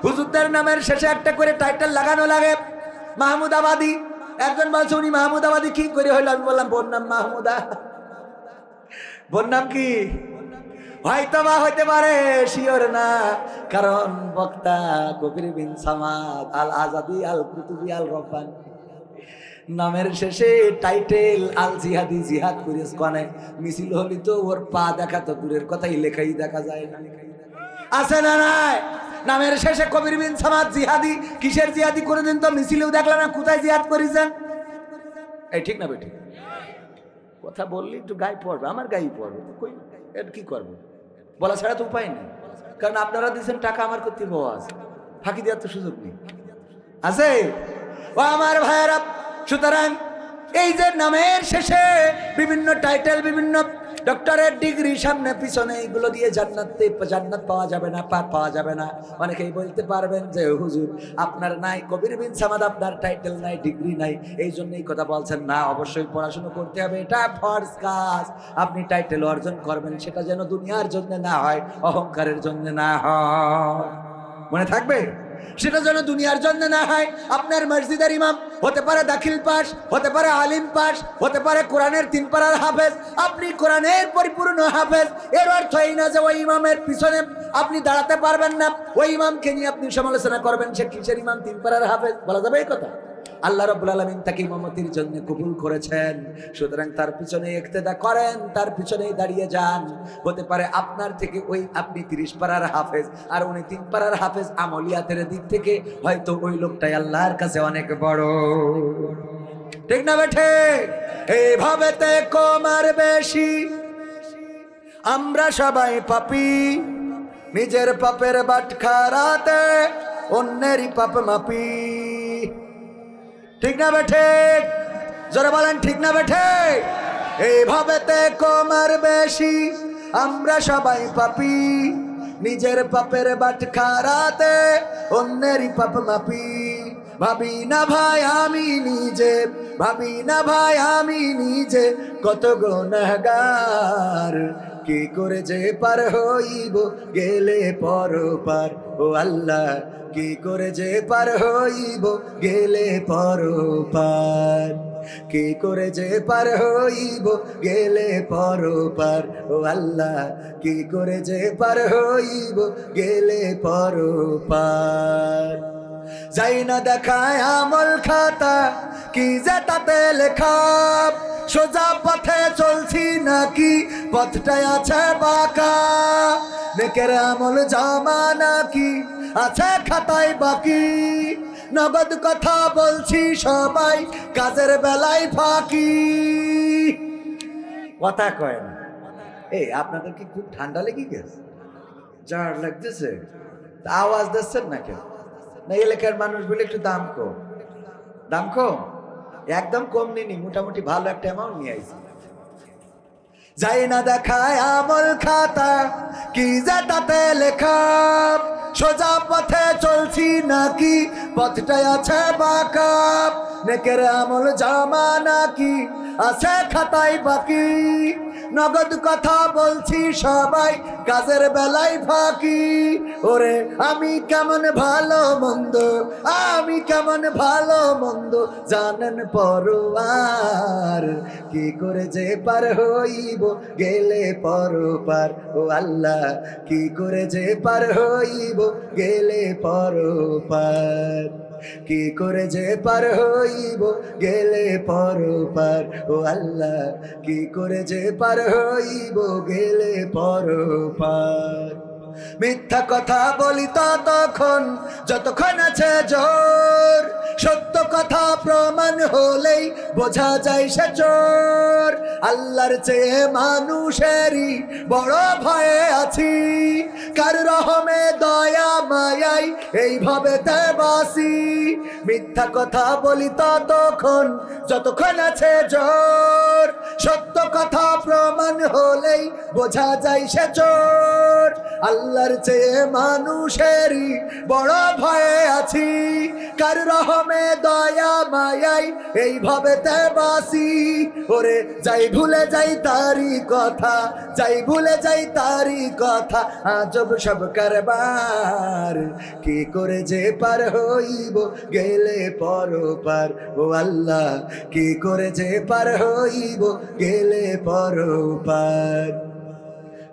হুজুরদের নামের শেষে একটা করে টাইটেল লাগানো লাগে। মাহমুদাবাদী। একজন বলছে উনি মাহমুদাবাদী কি করে হইল? আমি বললাম বোন নাম মাহমুদা। বোন নাম কি? হয়তো বা হইতে পারে, শিওর না, কারণ বক্তা কবির বিন সামাদ আল আজাদি আল কুতুবি আল রব্বানি। নামের শেষে টাইটেল আল জিহাদি, জিহাদ করিস কনে, মিছিল হলি তো ওর পা দেখা তো দূরের কথাই লেখাই দেখা যায় না। আছে না নাই? নামের শেষে কবির বিন সামাদ জিহাদি, কিসের জিহাদি? কোনদিন তো মিছিলেও দেখলাম না। কোথায় জিহাদ করেছেন? এই ঠিক না বেঠিক? কথা বললি একটু গায়ে পড়বে, আমার গায়ে পড়বে, কই এর কি করবো? বলা ছাড়া তো উপায় নেই, কারণ আপনারা দিচ্ছেন টাকা, আমার করতে আছে, ফাঁকি দেওয়ার তো সুযোগ নেই। আছে ও আমার ভাইয়েরা। সুতরাং এই যে নামের শেষে বিভিন্ন টাইটেল, বিভিন্ন ডক্টরের ডিগ্রি সামনে পিছনে, এইগুলো দিয়ে জান্নাত পাওয়া যাবে না, পাওয়া যাবে না। অনেকেই বলতে পারবেন যে হুজুর আপনার নাই কবির বিন সামাদ, আপনার টাইটেল নাই, ডিগ্রি নাই, এই জন্যই কথা বলছেন। না, অবশ্যই পড়াশোনা করতে হবে, এটা ফরজ কাজ। আপনি টাইটেল অর্জন করবেন, সেটা যেন দুনিয়ার জন্য না হয়, অহংকারের জন্য না হয়, মনে থাকবে? সেটা যেন দুনিয়ার জন্য না হয়। আপনার মসজিদের ইমাম হতে পারে দাখিল পাস, হতে পারে আলিম পাস, হতে পারে কোরআনের 3 পারার হাফেজ। আপনি কোরআনের পরিপূর্ণ হাফেজ, এর অর্থ এই না যে ওই ইমামের পিছনে আপনি দাঁড়াতে পারবেন না, ওই ইমামকে নিয়ে আপনি সমালোচনা করবেন সে কিসের ইমাম, 3 পারার হাফেজ। বলা যাবে এই কথা? আল্লাহ রাব্বুল আলামিন তাকে ইমামতির জন্য কবুল করেছেন। সুতরাং তার পিছনে ইক্তেদা করেন, তার পিছনেই দাঁড়িয়ে যান। হতে পারে আপনার থেকে ওই আপনি 30 পারার হাফেজ আর উনি 3 পারার হাফেজ, আমলিয়াতের দিক থেকে হয়তো ওই লোকটাই আল্লাহর কাছে অনেক বড়। ঠিক না বেঠে? এইভাবে তে কমার বেশি, আমরা সবাই পাপী, নিজের পাপের বাটখারাতে অন্যেরই পাপ মাপি। ঠিক না বেঠে? জোরে বলেন ঠিক না বেঠে? এইভাবে তে কমার বেশি, আমরা সবাই পাপী, নিজের পাপের বাটখারাতে অন্যেরই পাপ মাপি। ভাবি না ভাই আমি নিজে, ভাবি না ভাই আমি নিজে কত গুনাহগার, কি করে যে পার হইব গেলে পরপার। ও আল্লাহ, কি করে যে পার হইব গেলে পরপার, কি করে যে পার হইব গেলে পরপার। ও আল্লাহ, কি করে যে পার হইব গেলে পরপার। যাই না দেখায় আমল খাতা, কি যে তাতে লেখা, সোজা পথে চলছি নাকি পথটায় আছে বাঁকা, নেকের আমল জমা নাকি আছে খাতায় বাকি, নগদ কথা বলছি সবাই কাজের বেলায় ফাঁকি। কথা কয় না। এই আপনাদের কি খুব ঠান্ডা লেগে গেছে? জ্বর লাগতেছে? আওয়াজ দিচ্ছেন না কেন? না এলাকার মানুষ বলে একটু দাম কম? দাম কম? একদম কম নিনি, মোটামুটি ভালো একটা অ্যামাউন্ট নিয়ে আইছি। যাই না দেখায় আমল খাতা, কি যে তাতে লেখা, সোজা পথে চলছি নাকি পথটায় আছে বাঁকা, নেকের আমল জমা নাকি আছে খাতায় বাকি, নগদ কথা বলছি সবাই কাজের বেলায় ফাঁকি। ওরে আমি কেমন ভালো মন্দ, আমি কেমন ভালো মন্দ জানেন পরোয়ার, কি করে যে পার হইব গেলে পরপার। ও আল্লাহ, কি করে যে পার হইব গেলে পরপার, কি করে যে পার হইব গেলে পরপার। ও আল্লাহ, কি করে যে পার হইব গেলে পরপার। মিথ্যা কথা বলি ততক্ষণ যতক্ষণ আছে জোর, সত্য কথা প্রমাণ হলেই বোঝা যায় সে চোর। আল্লাহর চেয়ে মানুষেরই বড় ভয়ে আছি, কার রহমে দয়া মায়াই এইভাবে তে বাসি। মিথ্যা কথা বলি ততক্ষণ যতক্ষণ আছে জোর, সত্য কথা প্রমাণ হলেই বোঝা যায় সে চোর। আল্লাহর চেয়ে মানুষেরই বড় ভয়ে আছি, কার রহমে দয়া মায়াই এইভাবে তে বাসি। ওরে যাই ভুলে যাই তারি কথা, যাই ভুলে যাই তারি কথা, আজব সব কারবার, কি করে যে পার হইব গেলে পরপার। ও আল্লাহ, কি করে যে পার হইব গেলে পরপার,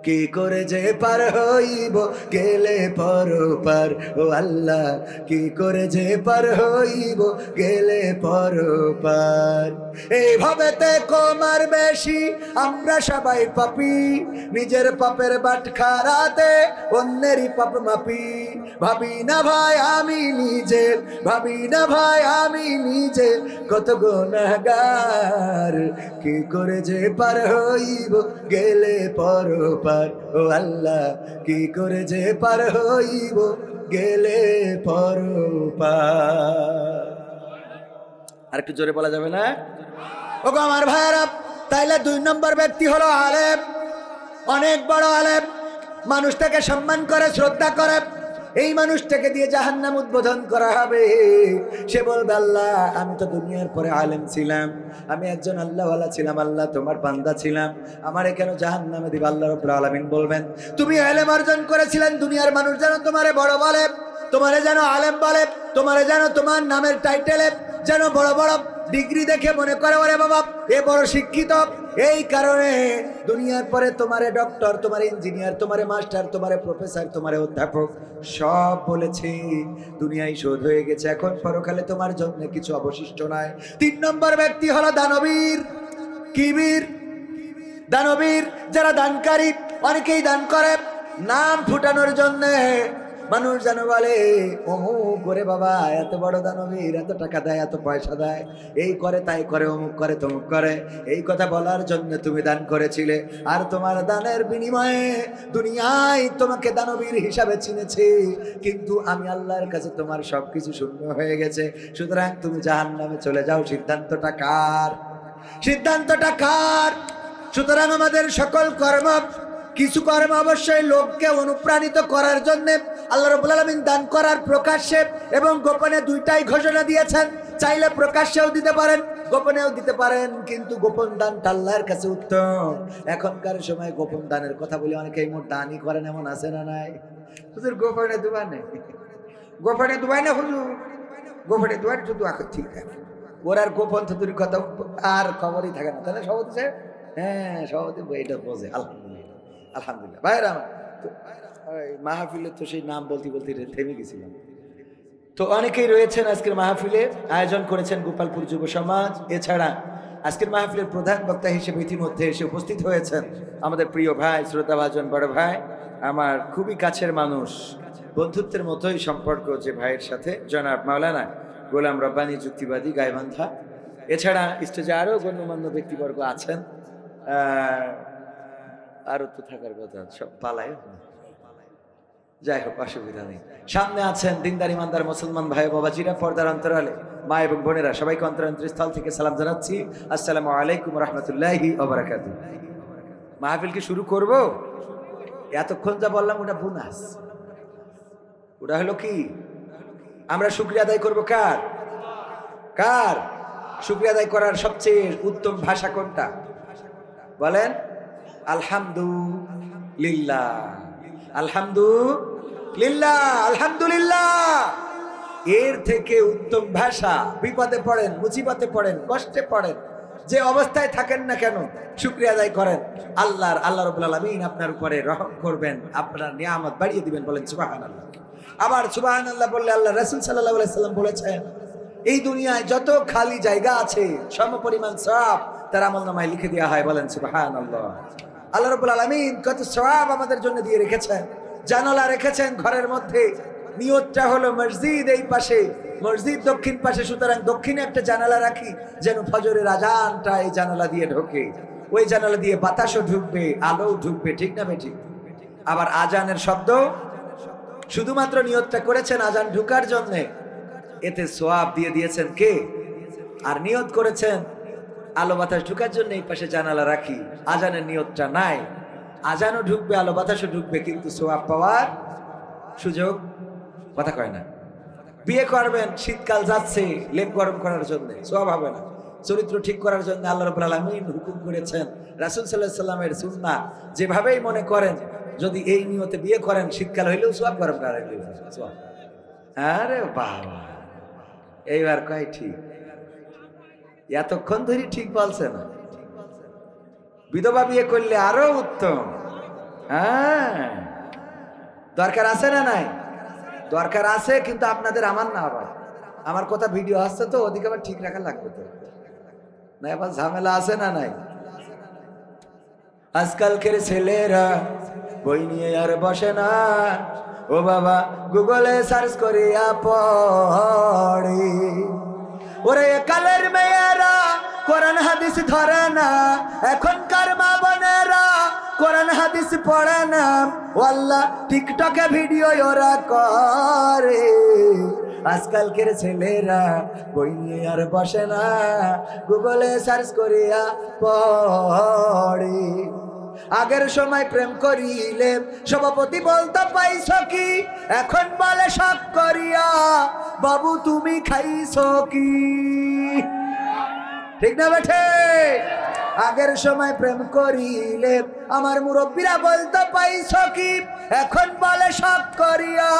কি করে যে পার হইব গেলে পরপার, ও আল্লাহ কি করে যে পার হইব গেলে পরপার। এইভাবেতে কমার বেশি আমরা সবাই পাপী, নিজের পাপের বাটখারাতে অন্যেরই পাপ মাপি। ভাবি না ভাই আমি নিজে, ভাবি না ভাই আমি নিজে কত গুনাহগার, কি করে যে পার হইব গেলে পরপার, ও আল্লাহ কি করে যে পার হইব গেলে পরপার। আর একটু জোরে বলা যাবে না? ওগো আমার ভাইরা, তাইলে 2 নম্বর ব্যক্তি হলো আলেম, অনেক বড় আলেম, মানুষটাকে সম্মান করে শ্রদ্ধা করে। এই মানুষটাকে দিয়ে জাহান্নাম উদ্বোধন করা হবে। সে বলবে আল্লাহ আমি তো দুনিয়ার পরে আলেম ছিলাম, আমি একজন আল্লাহওয়ালা ছিলাম, আল্লাহ তোমার বান্দা ছিলাম, আমারে কেন জাহান্নামে দিবে? আল্লাহ রাব্বুল আলামিন বলবেন তুমি ইলম অর্জন করেছিলেন, দুনিয়ার মানুষ যেন তোমারে বড় বলে, তোমারে যেন আলেম বলে, তোমারে যেন তোমার নামের টাইটেলে যেন বড় বড় ডিগ্রি দেখে মনে করে ওরে বাবা এ বড় শিক্ষিত। এই কারণে দুনিয়ার পরে তোমারে ডক্টর, তোমারে ইঞ্জিনিয়ার, তোমারে মাস্টার, তোমারে প্রফেসর, তোমারে অধ্যাপক সব বলেছি। দুনিয়ায় শোধ হয়ে গেছে, এখন পরকালে তোমার জন্য কিছু অবশিষ্ট নাই। 3 নম্বর ব্যক্তি হলো দানবীর। কি বীর? দানবীর, যারা দানকারী। অনেকেই দান করে নাম ফুটানোর জন্য, মানুষ যেন বলে অমুক করে বাবা এত বড় দানবীর, এত টাকা দেয়, এত পয়সা দেয়, এই করে তাই করে, অমুক করে তমুক করে। এই কথা বলার জন্য তুমি দান করেছিলে, আর তোমার দানের বিনিময়ে দুনিয়ায় তোমাকে দানবীর হিসাবে চিনেছে, কিন্তু আমি আল্লাহর কাছে তোমার সবকিছু শূন্য হয়ে গেছে। সুতরাং তুমি জাহান্নামে চলে যাও। সিদ্ধান্তটা কার? সিদ্ধান্তটা কার? সুতরাং আমাদের সকল কর্ম, কিছু কর্ম অবশ্যই লোককে অনুপ্রাণিত করার জন্য আল্লাহ রাব্বুল আলামিন দান করার প্রকাশ্যে এবং গোপনে দুইটাই ঘোষণা দিয়েছেন। চাইলে প্রকাশ্যেও দিতে পারেন, গোপনেও দিতে পারেন, কিন্তু গোপন দানটা আল্লাহর কাছে উত্তম। এখনকার সময় গোপন দানের কথা বলে অনেকেই মোট দানই করেন, এমন আছে না নাই? হুজুর গোপনে দুয়া নেই, গোপনে দুয়াই না হুজুর, গোপনে দুয়ার শুধু ঠিক থাকে, ওর আর গোপন থুতুরির কথা আর খবরই থাকে না, তাহলে সভাপতি সাহেব? হ্যাঁ সভাপতি এটা বোঝে। আলহামদুলিল্লাহ, আলহামদুলিল্লাহ। ভাইরা আমার মাহফিলে তো সেই নাম বলতে বলতে থেমে গেছিলাম। তো অনেকেই রয়েছেন আজকের মাহফিলে, আয়োজন করেছেন গোপালপুর যুব সমাজ। এছাড়া আজকের মাহফিলের প্রধান বক্তা হিসেবে ইতিমধ্যে এসে উপস্থিত হয়েছেন আমাদের প্রিয় ভাই, শ্রদ্ধাভাজন বড় ভাই, আমার খুবই কাছের মানুষ, বন্ধুত্বের মতোই সম্পর্ক যে ভাইয়ের সাথে, জনাব মাওলানা গোলাম রব্বানী যুক্তিবাদী গাইবান্ধা। এছাড়া স্টেজে আরও গণ্যমান্য ব্যক্তিবর্গ আছেন, আরো তো থাকার কথা, সব পালায়, যাই হোক অসুবিধা নেই। সামনে আছেন দিনদার ইমানদার মুসলমান ভাই বাবাজিরা, পর্দার অন্তরালে মা এবং বোনেরা, সবাইকে অন্তরস্থল থেকে সালাম জানাচ্ছি। আসসালামু আলাইকুম রাহমাতুল্লাহি ওয়া বারাকাতুহু। মাহফিল কি শুরু করব? এতক্ষণ যা বললাম ওটা বোনাস, ওটা হলো কি? আমরা শুকরিয়া আদায় করব কার? কার? শুকরিয়া আদায় করার সবচেয়ে উত্তম ভাষা কোনটা বলেন? আলহামদুলিল্লাহ, আলহামদুলিল্লাহ, আলহামদুলিল্লাহ। এর থেকে উত্তম ভাষা, বিপদে পড়েন, মুসিবতে পড়েন, কষ্টে পড়েন, যে অবস্থায় থাকেন না কেন শুকরিয়া আদায় করেন। আল্লাহ রাব্বুল আলামিন আপনার উপরে রহম করবেন, আপনার নিয়ামত বাড়িয়ে দিবেন, বলেন সুবহানাল্লাহ। আবার সুবহানাল্লাহ বললে আল্লাহ রাসূল সাল্লাল্লাহু আলাইহি সাল্লাম বলেছেন, এই দুনিয়ায় যত খালি জায়গা আছে সমপরিমাণ সওয়াব তার আমলনামায় লিখে দেওয়া হয়, বলেন সুবহানাল্লাহ। আল্লাহ রাব্বুল আলামিন কত সওয়াব আমাদের জন্য দিয়ে রেখেছেন। জানালা রেখেছেন ঘরের মধ্যে, নিয়তটা হলো মসজিদ এই পাশে, মসজিদ দক্ষিণ পাশে, সুতরাং দক্ষিণে একটা জানালা রাখি যেন ফজরের আজানটা এই জানালা দিয়ে ঢোকে, ওই জানালা দিয়ে বাতাসও ঢুকবে, আলোও ঢুকবে, ঠিক না বেঠিক? আবার আজানের শব্দ, শুধুমাত্র নিয়তটা করেছেন আজান ঢুকার জন্যে, এতে সওয়াব দিয়ে দিয়েছেন কে? আর নিয়ত করেছেন আলো বাতাস ঢুকার জন্য এই পাশে জানালা রাখি, আজানের নিয়তটা নাই, আজানও ঢুকবে, আলো বাতাসও ঢুকবে, কিন্তু সওয়াব পাওয়ার সুযোগ, কথা কয় না। বিয়ে করবেন, শীতকাল যাচ্ছে, লেপ গরম করার জন্য, সওয়াব হবে না। চরিত্র ঠিক করার জন্য আল্লাহ রাব্বুল আলামিন হুকুম করেছেন, রাসূল সাল্লাল্লাহু আলাইহি সাল্লামের সুন্নাহ, যেভাবেই মনে করেন যদি এই নিয়তে বিয়ে করেন, শীতকাল হইলেও সওয়াব, গরম করা হইলেও সওয়াব। আরে বাবা, এইবার কয় ঠিক, এতক্ষণ ধরে ঠিক বলছে না। বিধবা বিয়ে করলে আরো উত্তম, হ্যাঁ, দরকার আছে না নাই? দরকার আছে, কিন্তু আপনাদের আমার না, আবার আমার কথা ভিডিও আসছে তো ওদিকে আবার ঠিক রাখা লাগবে তো, না আবার ঝামেলা আছে না নাই? আজকালকের ছেলেরা বই নিয়ে আর বসে না, ও বাবা গুগলে সার্চ করিয়া পড়ে। ওরে কালের মেয়েরা কোরআন হাদিস ধরে না, এখনকার মা বোনেরা কোরআন হাদিস পড়ে না, আল্লাহ টিকটকে ভিডিও ওরা করে। আজকালকের ছেলেরা বই নিয়ে আর বসে না, গুগলে সার্চ করিয়া পড়ে। আগের সময় প্রেম করিলে সভাপতি বলতে পাইছ কি, এখন বলে শখ করিয়া বাবু তুমি খাইছ কি? ঠিক না বেঠে? আগের সময় প্রেম করিলে আমার মুরব্বীরা বলতে পাইছ কি, এখন বলে শখ করিয়া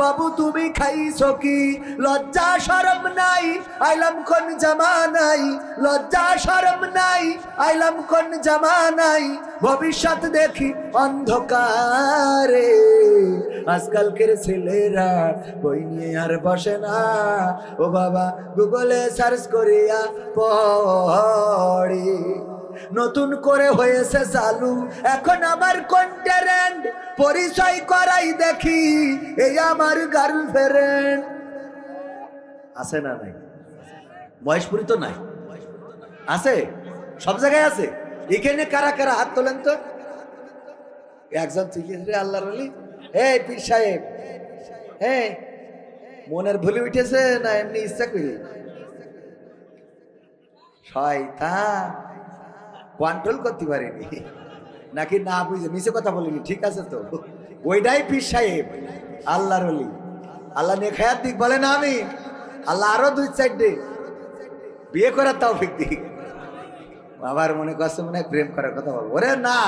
বাবু তুমি খাইছ কি? লজ্জা শরম নাই আইলাম কোন জামানাই, লজ্জা শরম নাই আইলাম কোন জামানাই, ভবিষ্যৎ দেখি অন্ধকারে। আজকালকের ছেলেরা বই নিয়ে আর বসে না, ও বাবা গুগলে সার্চ করিয়া পড়ে। নতুন করে হয়েছে চালু এখন আমার কন্টেন্ট, পরিচয় করাই দেখি এই আমার গার্লফ্রেন্ড। আছে না নাই? মহেশপুরি তো নাই, আছে, সব জায়গায় আছে। এখানে কারা কারা হাত তোলেন তো? একজন ঠিক আছে আল্লাহর ওলি, এই পীর সাহেব, হ্যাঁ মনের ভুলে উঠেছে না এমনি ইচ্ছা করি? শয়তান, কন্ট্রোল করতে পারিনি নাকি না বুঝে মিছে কথা বলিনি? ঠিক আছে তো, ওইটাই পীর সাহেব আল্লাহর ওলি। আল্লাহ নেখায়াত দিক বলে না আমি, আল্লাহ আরো 2-4 বিয়ে করার তৌফিক দিক। আবার মনে করছে মনে হয় প্রেম করার কথা বলবো। ওরে না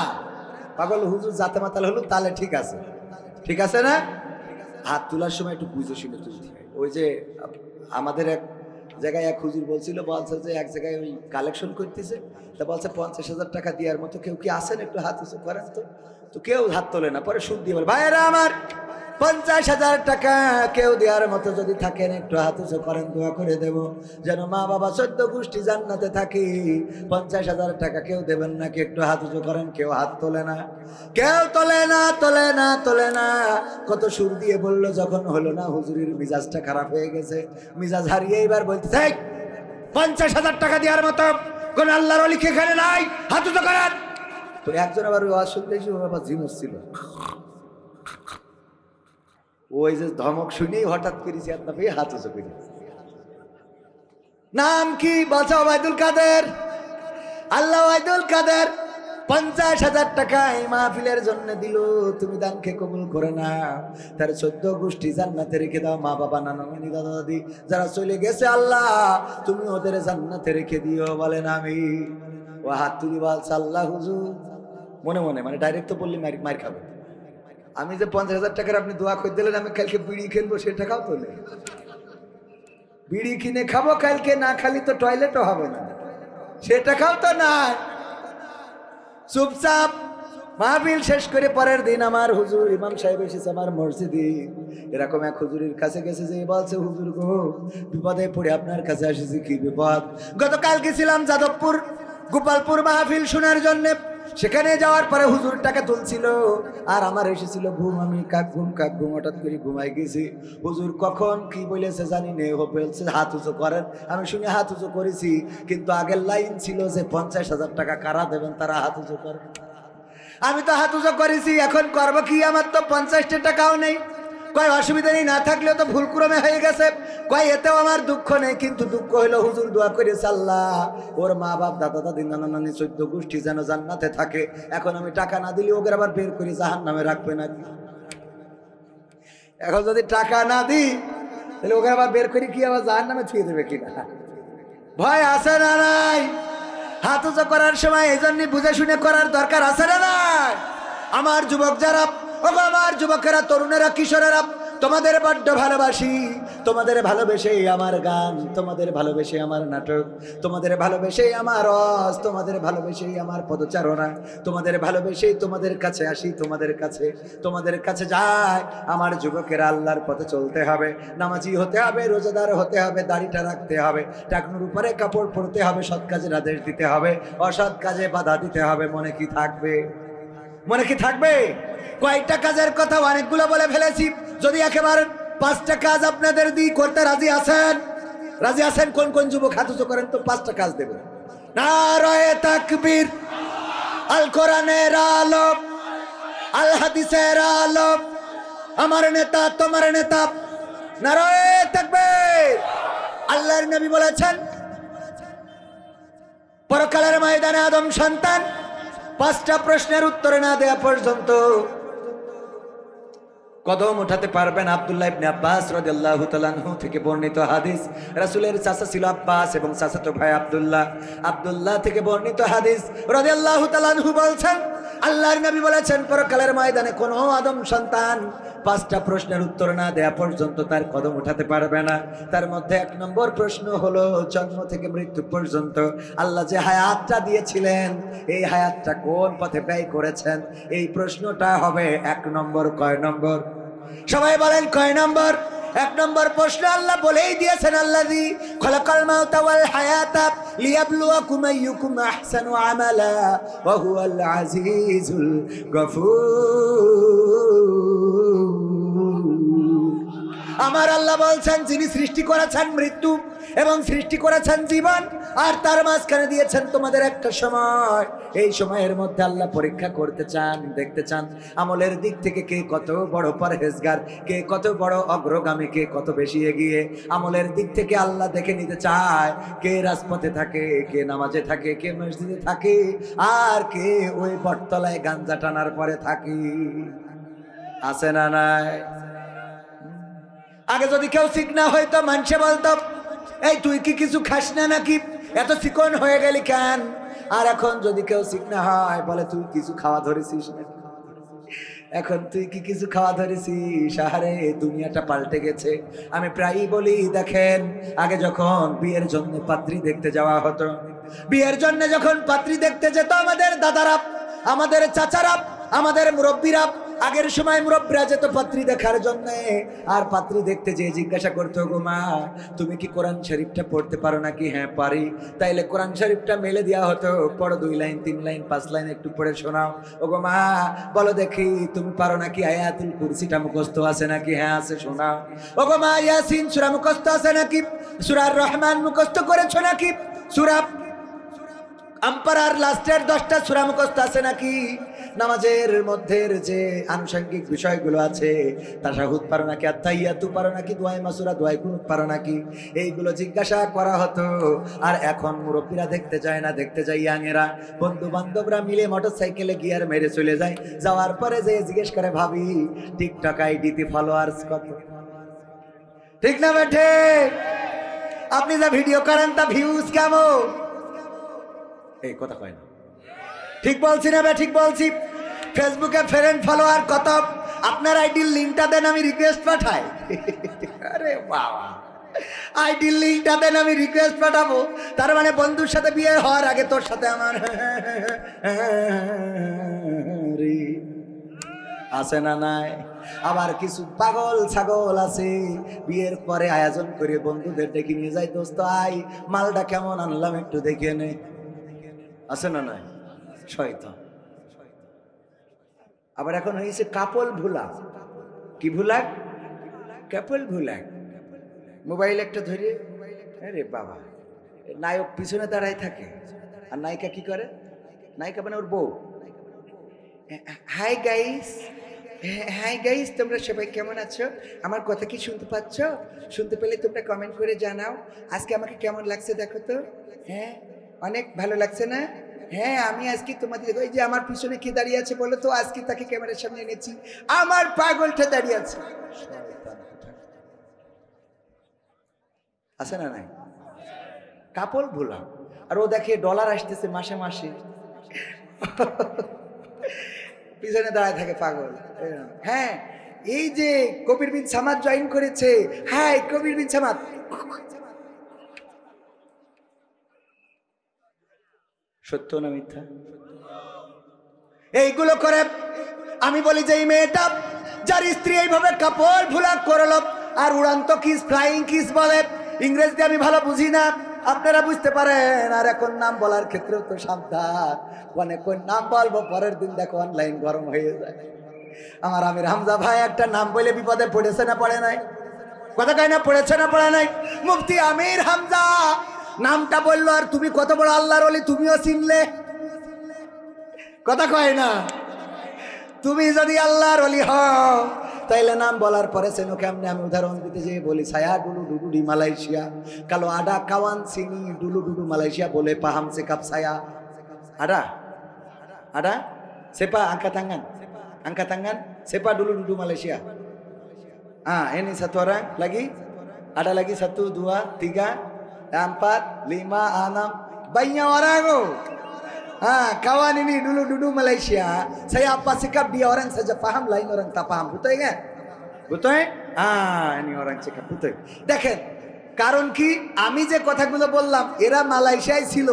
পাগল, হুজুর জাতে মাতাল হলো তাহলে ঠিক আছে, ঠিক আছে না? হাত তোলার সময় একটু বুঝে শুনে তুলতে হয়। ওই যে আমাদের এক জায়গায় এক হুজুর বলছিল, বলছে যে এক জায়গায় ওই কালেকশন করতেছে, তা বলছে 50,000 টাকা দেওয়ার মতো কেউ কি আসেন, একটু হাত উঁচু করেন তো। তো কেউ হাত তোলে না, পরে সুদ দিয়ে বলে ভাইয়েরা আমার 50,000 টাকা কেউ দেওয়ার মতো যদি থাকেন একটু হাত উঁচু করেন, দোয়া করে দেব যেন মা বাবা 14 গোষ্ঠী জান্নাতে থাকি। 50,000 টাকা কেউ দেবেন নাকি? একটু হাত উঁচু করেন। কেউ হাত তোলে না, কেউ তোলে না, তোলে না, তোলে না। কত সুর দিয়ে বললো, যখন হলো না হুজুরের মিজাজটা খারাপ হয়ে গেছে, মিজাজ হারিয়ে এবার বলতে 50,000 টাকা দেওয়ার মতো কোন আল্লাহর ওলি কি এখানে নাই, হাত উঁচু করেন। তো একজন আবার ওই আওয়াজ শুনতে এসে আবার ঝিমুস ছিল, ওই যে ধমক শুনেই হঠাৎ করেছি আপনাকে হাত উঁচু করি। নাম কি? বলছে ওবায়দুল কাদের। আল্লাহ ওবায়দুল কাদের 50,000 টাকা এই মাহফিলের জন্য দিল, তুমি দানকে কবুল করে না, তার 14 গোষ্ঠী জান্নাতে রেখে দাও। মা বাবা নানা নানি দাদা দাদি যারা চলে গেছে আল্লাহ তুমি ওদের জান্নাতে রেখে দিও, বলেন আমি। ও হাত তুলি বলছে আল্লাহ হুজুর, মনে মনে, মানে ডাইরেক্ট তো বললি মার খাবে। আমি যে 50,000 টাকার আপনি দোয়া করে দিলেন, আমি কালকে বিড়ি কিনবো, সে টাকাও তো নেই। বিড়ি কিনে খাবো কালকে, না খালি তো টয়লেটও হবে না, সে টাকাও তো নাই। চুপচাপ মাহফিল শেষ করে পরের দিন আমার হুজুর ইমাম সাহেব এসেছে আমার মসজিদে। এরকম এক হুজুরের কাছে গেছে, যে বলছে হুজুর গো বিপদে পড়ে আপনার কাছে আসেছি। কি বিপদ? গতকাল গেছিলাম যাদবপুর গোপালপুর মাহফিল শোনার জন্য, সেখানে যাওয়ার পরে হুজুর টাকা তুলছিল আর আমার এসেছিল ঘুম, আমি কাক ঘুম হঠাৎ করে ঘুমাই গেছি। হুজুর কখন কি বলেছে জানি নে, বলছে হাত উঁচু করেন, আমি শুনে হাত উঁচু করেছি, কিন্তু আগের লাইন ছিল যে 50,000 টাকা কারা দেবেন তারা হাত উঁচু করেন। আমি তো হাত উঁচু করেছি, এখন করবো কি? আমার তো 50 টাকাও নেই। কয় অসুবিধা নেই, না থাকলেও তো ভুলক্রমে হয়ে গেছে। কয় এতেও আমার দুঃখ নেই, কিন্তু দুঃখ হইলো হুজুর দোয়া করেছে আল্লাহ ওর মা বাপ দাদা দাদি নানা নানি 14 গোষ্ঠী যেন জান্নাতে থাকে। এখন আমি টাকা না দিলে ওকে আবার বের করে জাহান্নামে রাখবে নাকি? এখন যদি টাকা না দিই তাহলে ওকে আবার বের করে কি আবার জাহান্নামে ছুঁয়ে দেবে কিনা? ভয় আছে না নাই? হাত উঁচু করার সময় এই জন্য বুঝে শুনে করার দরকার আছে না নাই? আমার যুবক যারা, আমার যুবকেরা, তরুণেরা, কিশোরেরা, তোমাদের বড্ড ভালোবাসি। তোমাদের ভালোবেসেই আমার গান, তোমাদের ভালোবেসে আমার নাটক, তোমাদের ভালোবেসেই আমার রস, তোমাদের ভালোবেসেই আমার পদচারণা, তোমাদের ভালোবেসেই তোমাদের কাছে আসি, তোমাদের কাছে যায়। আমার যুবকেরা, আল্লাহর পথে চলতে হবে, নামাজি হতে হবে, রোজাদার হতে হবে, দাড়িটা রাখতে হবে, টাকনুর উপরে কাপড় পরতে হবে, সৎ কাজের আদেশ দিতে হবে, অসৎ কাজে বাধা দিতে হবে। মনে কি থাকবে? মনে কি থাকবে? কয়েকটা কাজের কথা অনেকগুলো বলে ফেলেছি, যদি একেবারে 5টা কাজ আপনাদের দিই, করতে রাজি আছেন? রাজি আছেন? কোন কোন যুবক হাত উঁচু করেন তো, 5টা কাজ দেবেন। নারায়ে তাকবীর, আল কোরআনের আলো, আল হাদিসের আলো, আমার নেতা তোমার নেতা, নারায়ে তাকবীর। আল্লাহর নবী বলেছেন, পরকালের ময়দানে আদম সন্তান 5টা প্রশ্নের উত্তর না দেয়া পর্যন্ত কদম উঠাতে পারবেন। আব্দুল্লাহ ইবনে আব্বাস রাদিয়াল্লাহু তাআলা আনহু থেকে বর্ণিত হাদিস, রাসূলের চাচা ছিল আব্বাস এবং চাচাতো ভাই আব্দুল্লাহ থেকে বর্ণিত হাদিস রাদিয়াল্লাহু তাআলা আনহু বলছেন, আল্লাহর নবী বলেছেন, পরকালের ময়দানে কোনো আদম সন্তান 5টা প্রশ্নের উত্তর না দেয়া পর্যন্ত তার কদম উঠাতে পারবে না। তার মধ্যে 1 নম্বর প্রশ্ন হলো, জন্ম থেকে মৃত্যু পর্যন্ত আল্লাহ যে হায়াতটা দিয়েছিলেন, এই হায়াতটা কোন পথে ব্যয় করেছেন? এই প্রশ্নটা হবে 1 নম্বর। কয় নম্বর? সবাই বলেন কয় নম্বর? 1 নম্বর প্রশ্ন আল্লাহ বলেই দিয়েছেন, আল্লাযী খলাকাল মাউতা ওয়াল হায়াতা লিয়াবলুয়াকুম আইয়ুকুম আহসানু আমালা ওয়া হুয়াল আজিজুল গফুর। আমার আল্লাহ বলছেন, যিনি সৃষ্টি করেছেন মৃত্যু এবং সৃষ্টি করেছেন জীবন, আর তার মাঝখানে দিয়েছেন তোমাদের একটা সময়। এই সময়ের মধ্যে আল্লাহ পরীক্ষা করতে চান, দেখতে চান আমলের দিক থেকে কে কত বড় পরহেজগার, কে কত বড় অগ্রগামী, কে কত বেশি এগিয়ে। আমলের দিক থেকে আল্লাহ দেখে নিতে চায় কে রাজপথে থাকে, কে নামাজে থাকে, কে মসজিদে থাকে, আর কে ওই বটতলায় গাঞ্জা টানার পরে থাকে। আছে না নাই? আগে যদি কেউ চিকনা হয়তো মানুষে বলতো, এই তুই কি কিছু খাস না নাকি, এত চিকন হয়ে গেলি কেন? আর এখন যদি কেউ চিকনা হয়, বলে তুই কিছু খাওয়া ধরেছিস নাকি? এখন তুই কি কিছু খাওয়া ধরেছিস? আরে দুনিয়াটা পাল্টে গেছে। আমি প্রায়ই বলি, দেখেন আগে যখন বিয়ের জন্য পাত্রী দেখতে যাওয়া হতো, বিয়ের জন্য যখন পাত্রী দেখতে যেত আমাদের দাদারা, আমাদের চাচারা, আমাদের মুরব্বীরা, আগের সময় মুরব্বীরা যেত পাত্রী দেখার জন্য, আর পাত্রী দেখতে যেয়ে জিজ্ঞাসা করতো, গো মা তুমি কি কোরআন শরীফটা পড়তে পারো নাকি? হ্যাঁ পারি। তাইলে কোরআন শরীফটা মেলে দেওয়া হতো, পড়ো 2 লাইন 3 লাইন 5 লাইন একটু পড়ে শোনাও। ও গো মা বলো দেখি তুমি পারো নাকি? আয়াতুল কুরসিটা মুখস্থ আছে নাকি? হ্যাঁ আছে, শোনাও। ও গো মা ইয়াসিন সূরা মুখস্থ আছে নাকি? সূরা আর রহমান মুখস্থ করেছো নাকি? সূরা আম্পারার লাস্টের 10টা সূরা মুখস্থ আছে নাকি? নামাজের মধ্যের যে আনুষঙ্গিক বিষয়গুলো আছে, তাশাহুদ পারো নাকি? আত্তাহিয়াতু পারো নাকি? দোয়ায়ে মাসুরা, দোয়ায়ে কুনুত পারো নাকি? এইগুলো জিজ্ঞাসা করা হতো। আর এখন মুরব্বীরা দেখতে যায় না, দেখতে যায় ইয়াংয়েরা, বন্ধু বান্ধবরা মিলে মোটরসাইকেলে গিয়ার মেরে চলে যায়। যাওয়ার পরে যে জিজ্ঞেস করে, ভাবি টিকটক আইডিতে ফলোয়ার্স কত? ঠিক না বেঠে? আপনি যা ভিডিও করেন তা ভিউজ কেমন? এই কথা কয় না, ঠিক বলছি না? ঠিক বলছি। ফেসবুকে ফ্রেন্ড ফলোয়ার কত? আপনার আইডির লিঙ্কটা দেন, আমি রিকোয়েস্ট পাঠাই। আরে বাবা, আইডির লিঙ্কটা দেন, আমি রিকোয়েস্ট পাঠাবো। তার মানে বন্ধুর সাথে বিয়ে হওয়ার আগে তোর সাথে আমার আছে না নাই? আবার কিছু পাগল ছাগল আছে, বিয়ের পরে আয়োজন করে বন্ধুদের ডেকে নিয়ে যায়, দোস্ত আই মালটা কেমন আনলাম একটু দেখে নে। আছে না নাই? শয়তান। আবার এখন হয়েছে কাপল ভুলা। কি ভুলা? কাপল ভুলা। মোবাইল একটা ধরে, আরে বাবা, নায়ক পিছনে দাঁড়ায় থাকে, আর নায়িকা কি করে? নায়িকা মানে ওর বউ। হাই গাইস, হাই গাইস, তোমরা সবাই কেমন আছো? আমার কথা কি শুনতে পাচ্ছ? শুনতে পেলে তোমরা কমেন্ট করে জানাও। আজকে আমাকে কেমন লাগছে দেখো তো। হ্যাঁ অনেক ভালো লাগছে না? হ্যাঁ আমি আজকে তোমাদের, ওই যে আমার পিছনে কে দাঁড়িয়ে আছে বলো তো, আজকে তাকে ক্যামেরার সামনে এনেছি, আমার পাগলটা দাঁড়িয়ে আছে। আছে না নাই? কাপল ভোলা। আর ও দেখে ডলার আসতেছে মাসে মাসে, পিছনে দাঁড়ায় থাকে পাগল। হ্যাঁ এই যে কবির বিন সামাদ জয়েন করেছে, হ্যাঁ কবির বিন সামাদ, সত্য না মিথ্যা? এইগুলো করে আমি বলি যে এই মেয়েটা যার স্ত্রী এইভাবে কাপড় ভুলা করলো আর উড়ান্ত কিস, ফ্লাইং কিস বলে, ইংরেজিতে আমি ভালো বুঝি না, আপনারা বুঝতে পারেন। আর এখন নাম বলার ক্ষেত্রেও তো সাবধান, অনেক নাম বলবো পরের দিন দেখো অনলাইন গরম হয়ে যায়। আমার আমির হামজা ভাই একটা নাম বলে বিপদে পড়েছে না পড়ে নাই? কথা কয় না, পড়েছে না পড়ে নাই? মুফতি আমির হামজা নামটা বললো আর তুমি কত বড় আল্লাহর ওলি তুমিও চিনলে, কথা কয় না? তুমি যদি আল্লাহর ওলি হও তাইলে নাম বলার পরে চেনো কেমনে? আমি উদাহরণ দিতে যেয়ে বলি, ছায়া ডুলু ডুডুডি মালয়েশিয়া, কালো আডা কাওয়ান চিনি ডুলু ডুডু মালয়েশিয়া বলে পাহাম সেকাপ ছায়া আডা আডা সেপা angkat tangan sepa dulu duduk Malaysia. Ini satu orang lagi, ada lagi 1 2 3 4 5 6 banyak orang oh. Kawan ini dulu duduk Malaysia, saya apa sikap dia orang saja paham, lain orang tak paham, betul kan? Betul? Ini orang cakap betul. দেখেন কারণ কি, আমি যে কথাগুলো বললাম এরা মালয়েশিয়ায় ছিল,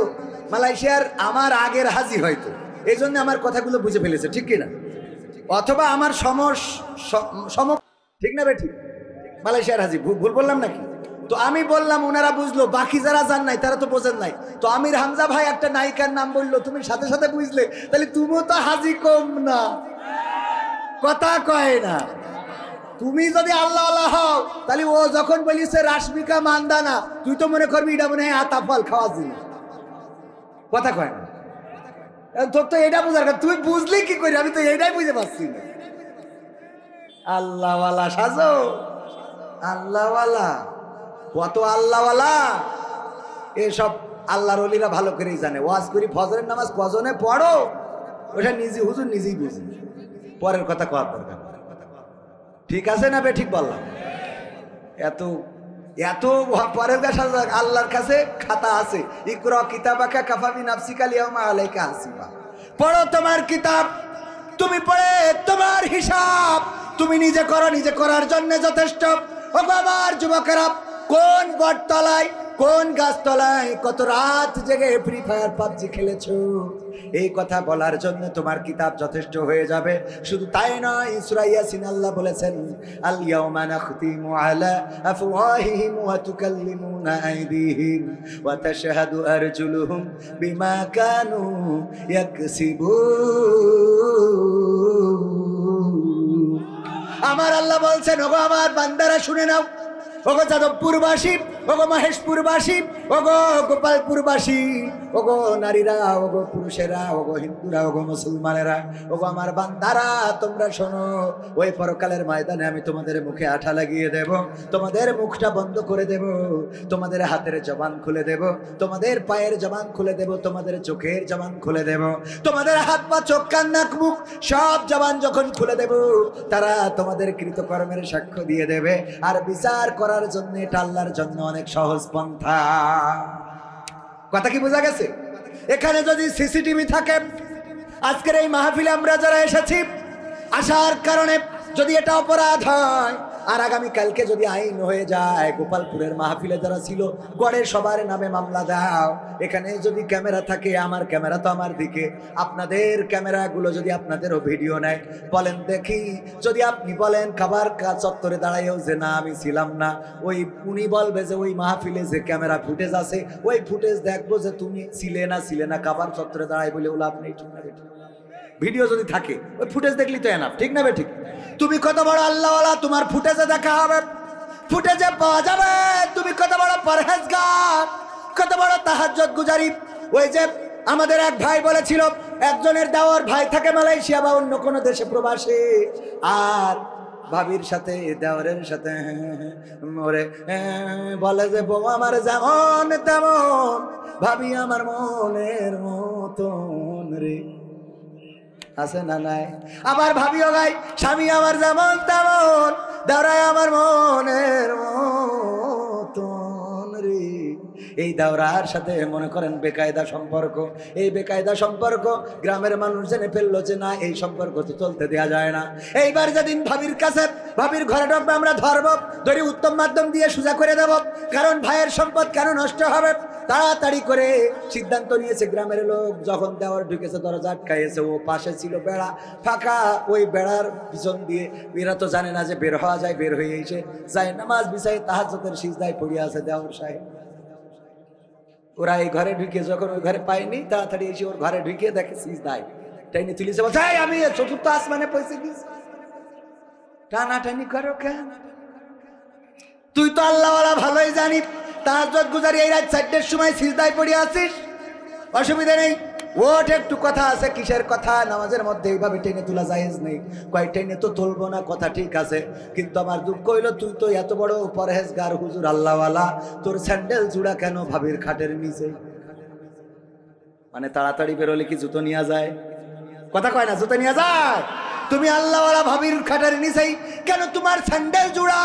মালয়েশিয়ার আমার আগের হাজি হয়তো, এই জন্য আমার কথাগুলো বুঝে ফেলেছে, ঠিক কিনা? অথবা আমার সম ঠিক না বেঠিক, মালয়েশিয়ার হাজি, ভুল বললাম নাকি? তো আমি বললাম ওনারা বুঝলো, বাকি যারা জান নাই তারা তো বোঝেন নাই। তো আমির হামজা ভাই একটা নায়িকার নাম বললো, তুমি সাথে সাথে বুঝলে, তাহলে তুমিও তো হাজি কম না, কথা কয় না? তুমি যদি আল্লাহ আল্লাহ হও তাহলে ও যখন বলিছে রাশমিকা মান্দানা, তুই তো মনে করবি এটা মনে হয় আতাফল খাওয়া জিনিস, কথা কয় না? তোর তো এটা বুঝার কথা, তুই বুঝলি কি করি? আমি তো এটাই বুঝে পাচ্ছি না। আল্লাহওয়ালা সাজো, আল্লাহওয়ালা, কত আল্লাহওয়ালা, এসব আল্লাহর ওলিরা ভালো করেই জানে। ওয়াজ করি ফজরের নামাজ কজনে পড়ো, ওটা নিজে হুজুর নিজেই বুঝি, পরের কথা কওয়ার দরকার, ঠিক আছে না বে? ঠিক বললাম? এত এত পরের কাছে আল্লাহর কাছে খাতা আছে, ইকরা কিতাবাকা কাফা বিনাফসিকা আল-ইয়াওমা আলাইকা হাসিবা, পড়ো তোমার কিতাব, তুমি পড়ে তোমার হিসাব তুমি নিজে করো, নিজে করার জন্য যথেষ্ট। ও বাবার যুবকেরা, কোন বটতলায় কোন গাছতলায় কত রাত জেগে ফ্রি ফায়ার পাবজি খেলেছো, এই কথা বলার জন্য তোমার কিতাব যথেষ্ট হয়ে যাবে। শুধু তাই নয়, সূরা ইয়াসিন আল্লাহ বলেছেন, আল ইয়াওমা নাখতিমু আলা আফওয়াহিহিম ওয়া তুকাল্লিমুনা আইদিহিম ওয়া তাশহাদু আরজুলুহুম বিমা কানু ইয়াকসিবুন। আমার আল্লাহ বলছেন, ওগো আমার বান্দারা শুনে নাও, ওগো যাদবপুরবাসী, ওগো মহেশপুরবাসী, ওগো গোপালপুরবাসী, ওগো নারীরা, ওগো পুরুষেরা, ওগো হিন্দুরা, ওগো মুসলমানেরা, ওগো আমার বান্দারা, তোমরা শোনো, ওই পরকালের ময়দানে আমি তোমাদের মুখে আঠা লাগিয়ে দেব, তোমাদের মুখটা বন্ধ করে দেব, তোমাদের হাতের জবান খুলে দেব, তোমাদের পায়ের জবান খুলে দেব, তোমাদের চোখের জবান খুলে দেব, তোমাদের হাত পা চোখ কান নাক মুখ সব জবান যখন খুলে দেব, তারা তোমাদের কৃতকর্মের সাক্ষ্য দিয়ে দেবে। আর বিচার করার জন্য এটা আল্লাহর জন্য অনেক সহজ পন্থা। কথা কি বোঝা গেছে? এখানে যদি সিসিটিভি থাকে, আজকের এই মাহফিলে আমরা যারা এসেছি, আসার কারণে যদি এটা অপরাধ হয় আর আগামী কালকে যদি আইন হয়ে যায়, গোপালপুরের মাহফিলে যারা ছিল গড়ের সবার নামে মামলা দাও। এখানে যদি ক্যামেরা থাকে, আমার ক্যামেরা তো আমার দিকে, আপনাদের ক্যামেরাগুলো যদি আপনাদেরও ভিডিও নেয়, বলেন দেখি, যদি আপনি বলেন খাবার চত্বরে দাঁড়াইও যে না আমি ছিলাম না, ওই উনি বলবে যে ওই মাহফিলে যে ক্যামেরা ফুটেজ আছে ওই ফুটেজ দেখবো যে তুমি ছিলে না খাবার চত্বরে দাঁড়াই বলে ওলা আপনি, ঠিক না বেঠিক? ভিডিও যদি থাকে ওই ফুটেজ দেখলি তো এনাফ, ঠিক না বেঠিক? তুমি কত বড় আল্লাহওয়ালা, তোমার ফুটেজে দেখা হবে, ফুটেজে পাওয়া যাবে তুমি কত বড় পরহেজগার, কত বড় তাহাজ্জুদ গুজারি। ওই যে আমাদের এক ভাই বলেছিল, একজনের দেওয়ার ভাই থাকে মালয়েশিয়া বা অন্য কোনো দেশে প্রবাসী, আর ভাবির সাথে দেওয়ারের সাথে ওরে বলে যে বউ আমার যেমন তেমন, ভাবি আমার মনের মতন রে, আছে না নাই? আবার ভাবিও গাই, স্বামী আমার যেমন তেমন, দাঁড়ায় আমার মনের মতন রে। এই দাওরার সাথে মনে করেন বেকায়দা সম্পর্ক। এই বেকায়দা সম্পর্ক গ্রামের মানুষ জেনে ফেললো যে না, এই সম্পর্ক তো চলতে দেওয়া যায় না। এইবার যেদিন ভাবির কাছে, ভাবির ঘরে ঢুকবে, আমরা ধরবো, ধরে উত্তম মাধ্যম দিয়ে সোজা করে দেব। কারণ ভাইয়ের সম্পদ কেন নষ্ট হবে? তাড়াতাড়ি করে সিদ্ধান্ত নিয়েছে গ্রামের লোক। যখন দেওয়ার ঢুকেছে, দরজা আটকাইছে, ও পাশে ছিল বেড়া ফাঁকা, ওই বেড়ার পিছন দিয়ে, এরা তো জানে না যে বের হওয়া যায়, বের হয়ে এসে যায় নামাজ বিছাই তাহাজ্জুদের সিজদায় পড়ে আছে দেওয়ার সাহেব। ওরা এই ঘরে ঢুকে যখন ওই ঘরে পায়নি, তাড়াতাড়ি এসে ওর ঘরে ঢুকে দেখে সিজদায় টাইনি তুলিছে, বলছে আমি চতুর্থ আসমানে পৌঁছে গেছি। টানা টানি করো কেন? তুই তো আল্লাহওয়ালা ভালোই জানি, তাহাজ্জুদ গুজারি এই রাত 4টার সময় সিজদায় পড়ে আছিস, অসুবিধা নেই, ওঠ, একটু কথা আছে। কিসের কথা? নামাজের মধ্যে এইভাবে টেনে তোলা জায়েজ নেই। কয় টেনে তো তুলবো না, কথা ঠিক আছে, কিন্তু আমার দুঃখ হইল তুই তো এত বড় পরহেজগার হুজুর আল্লাহওয়ালা, তোর স্যান্ডেল জুড়া কেন ভাবির খাটের নিচে? মানে তাড়াতাড়ি বেরোলে কি জুতো নিয়ে যায়? কথা কয় না, জুতো নিয়ে যায়। তুমি আল্লাহওয়ালা ভাবির খাটের নিচেই কেন তোমার স্যান্ডেল জুড়া?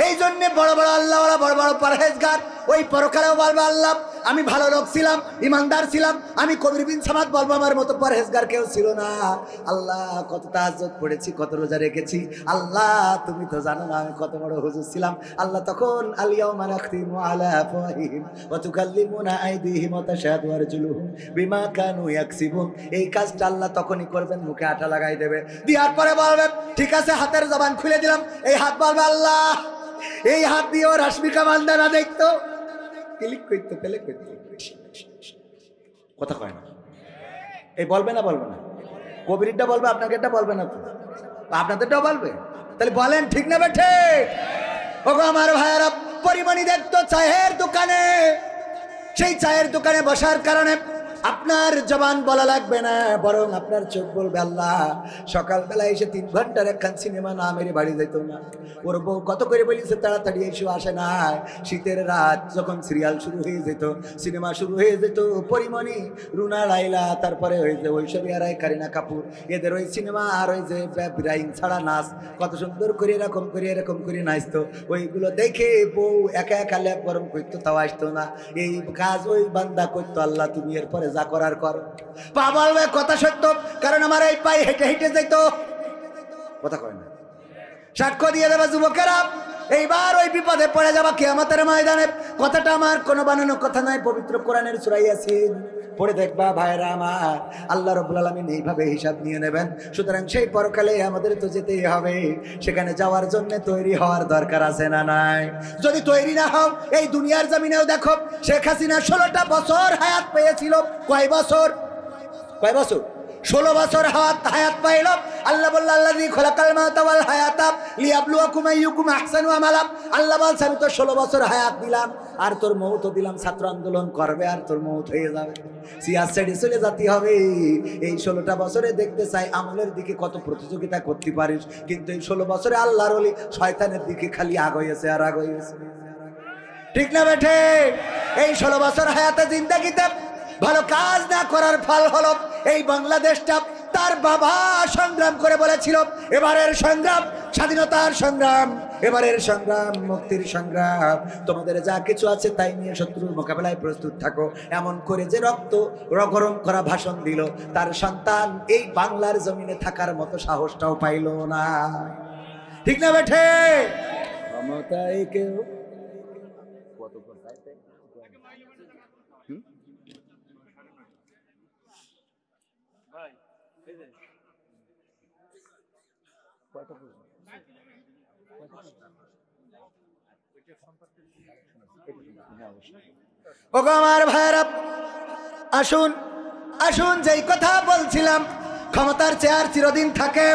এই জন্য বড় বড় আল্লাহওয়ালা, বড় বড় পরহেজগার, ওই পরকালেও বলবে আল্লাহ আমি ভালো লোক ছিলাম, ইমানদার ছিলাম, আমি কবির বিন সামাদ বলবো আমার মতো পরহেজগার কেউ ছিল না। আল্লাহ কত তাহাজ্জুদ পড়েছি, কত রোজা রেখেছি, আল্লাহ তুমি তো জানো না আমি কত বড় হুজুর ছিলাম। আল্লাহ তখন আল-ইয়াউমা নাখতিমু আলা আফওয়াহিহিম ওয়া তুকাল্লিমুনা আইদিহিম ওয়া তাশহাদু আরজুলুহুম বিমা কানু ইয়াকসিবুন। এই কাজটা আল্লাহ তখনই করবেন, মুখে আটা লাগাই দেবে, দেওয়ার পরে বলবেন ঠিক আছে হাতের জবান খুলে দিলাম। এই হাত বলবে আল্লাহ এই হাত দিয়েও রাশমিকা মান্দানা দেখতো, ক্লিক করতে পেলে করতে। কথা কয় না, এই বলবে না, বলবে না, কবিরটা বলবে, আপনাকে এটা বলবে না, তো আপনাদেরটাও বলবে। তাহলে বলেন ঠিক না বেঠে? ওগো আমার ভাইয়েরা, পরিমণি দেখতো চায়ের দোকানে, সেই চায়ের দোকানে বসার কারণে আপনার জবান বলা লাগবে না, বরং আপনার চোখ বলবে আল্লাহ সকালবেলা এসে 3 ঘন্টার একখান সিনেমা না মেরে বাড়ি যেত না। ওর বউ কত করে বলিছে তাড়াতাড়ি এসে আসে না। শীতের রাত যখন সিরিয়াল শুরু হয়ে যেত, সিনেমা শুরু হয়ে যেত, পরিমণি, রুনা লাইলা, তারপরে ওই যে ঐশ্বরিয়া রায়, কারিনা কাপুর, এদের ওই সিনেমা আর ওই যে ব্রাইন ছাড়া নাচ, কত সুন্দর করে এরকম করে নাচতো। ওইগুলো দেখে বউ একা একা ল্যাপ গরম করতো, তাও আসতো না। এই কাজ ওই বান্দা করতো। আল্লাহ তুমি এরপরে যা করার করো। পা বলবে কথা সত্য, কারণ আমার এই পায়ে হেঁটে হেঁটে যেত। কথা কয় না, সাক্ষ্য দিয়ে দেবে যুবকেরা। এইবার ওই বিপদে পড়ে যাবা কিয়ামতের ময়দানে। কথাটা আমার কোনো বানানো কথা নয়, পবিত্র কোরআনের সূরা ইয়াসিন পড়ে দেখবা ভাইরা আমার, আল্লাহ রাব্বুল আলামিন এইভাবে হিসাব নিয়ে নেবেন। সুতরাং সেই পরকালে আমাদের তো যেতেই হবে, সেখানে যাওয়ার জন্য তৈরি হওয়ার দরকার আছে না নাই? যদি তৈরি না হও, এই দুনিয়ার জমিনেও দেখো শেখ হাসিনা 16টা বছর হায়াত পেয়েছিল। কয় বছর? 16 বছর হায়াত পাইল। আল্লাহ বলল আল্লাযী খালাকাল মাউতা ওয়াল হায়াতা লিয়াবলুয়াকুম আইয়ুকুম আহসানু আমালা। আল্লাহ বলছে আমি তো 16 বছর হায়াত দিলাম, আর তোর মৌতও দিলাম। ছাত্র আন্দোলন করবে আর তোর মৌত হয়ে যাবে, সিয়াস ছেড়ে চলে যেতে হবে। এই 16টা বছরে দেখতে চাই আমলের দিকে কত প্রতিযোগিতা করতে পারিস, কিন্তু এই 16 বছরে আল্লাহর ওলি শয়তানের দিকে খালি আগাইছে আর আগাইছে। ঠিক না বেঠে? এই 16 বছর হায়াতে জিন্দেগিতে ভালো কাজ না করার ফল হলো এই বাংলাদেশটা। তার বাবা সংগ্রাম করে বলেছিল এবারের সংগ্রাম স্বাধীনতার সংগ্রাম, এবারের সংগ্রাম মুক্তির সংগ্রাম। তোমাদের যা কিছু আছে তাই নিয়ে শত্রুর মোকাবেলায় প্রস্তুত থাকো। এমন করে যে রক্ত গরম করা ভাষণ দিল, তার সন্তান এই বাংলার জমিনে থাকার মতো সাহসটাও পাইল না। ঠিক না বেঠে? ক্ষমতায় কেউ ওগো আমার ভাইরা, আসুন আসুন, যেই কথা বলছিলাম, ক্ষমতার চেয়ার চিরদিন থাকে,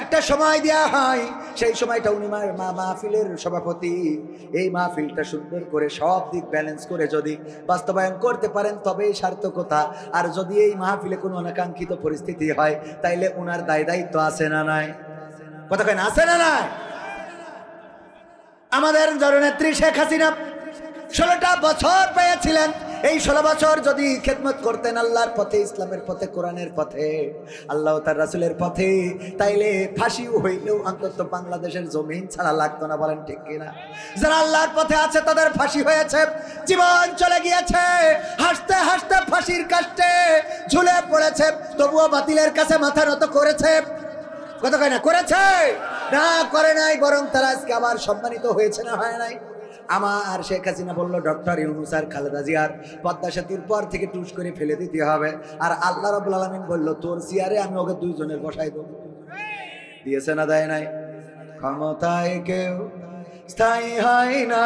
একটা সময় দেওয়া হয়, সেই সময়টা উনি মাহফিলের সভাপতি। এই মাহফিলটা সুন্দর করে সব দিক ব্যালেন্স করে যদি বাস্তবায়ন করতে পারেন তবেই সার্থকতা। আর যদি এই মাহফিলে কোনো অনাকাঙ্ক্ষিত পরিস্থিতি হয় তাইলে উনার দায়িত্ব আছে না নাই? কথা কয় না, আছে না নাই? আমাদের জননেত্রী শেখ হাসিনা 16টা বছর পেয়েছিলেন। এই 16 বছর যদি খেদমত করতেন আল্লাহর পথে, ইসলামের পথে, কোরআনের পথে, আল্লাহ তার রাসূলের পথে, তাইলে ফাঁসিও হইলেও অন্তত বাংলাদেশের জমিন ছাড়া লাগতো না। বলেন ঠিক কিনা? যারা আল্লাহর পথে আছে তাদের ফাঁসি হয়েছে, জীবন চলে গিয়েছে, হাসতে হাসতে ফাঁসির কাষ্টে ঝুলে পড়েছে, তবুও বাতিলের কাছে মাথা নত করেছে। কথা কয় না? করেছে না? করে নাই, বরং তারা আজকে আবার সম্মানিত হয়েছে না হয় নাই? আমার শেখ হাসিনা বলল ডক্টর ইউনূস আর খালেদা জিয়ার পদ্মা সেতুর পর থেকে টুস করে ফেলে দিতে হবে, আর আল্লাহ রাব্বুল আলামিন বলল তোর চেয়ারে আমি ওকে দুইজনের বসাই দেব। দিয়েছে না দেয় নাই? ক্ষমতায় কেউ স্থায়ী হয় না,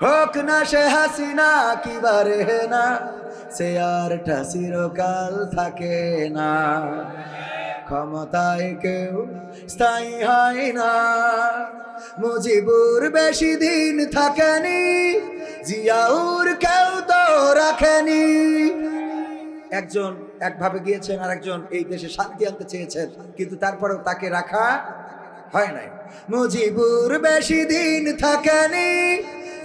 হোক না সে হাসিনা কিবারে না, সে আরটা চিরকাল থাকে না। ক্ষমতায় কেউ স্থায়ী হয় না, মুজিবুর বেশি দিন থাকেনি, জিয়াউর কেউ তো রাখেনি। একজন একভাবে গিয়েছেন, আর একজন এই দেশে শান্তি আনতে চেয়েছেন, কিন্তু তারপরেও তাকে রাখা হয় নাই। মুজিবুর বেশি দিন থাকেনি,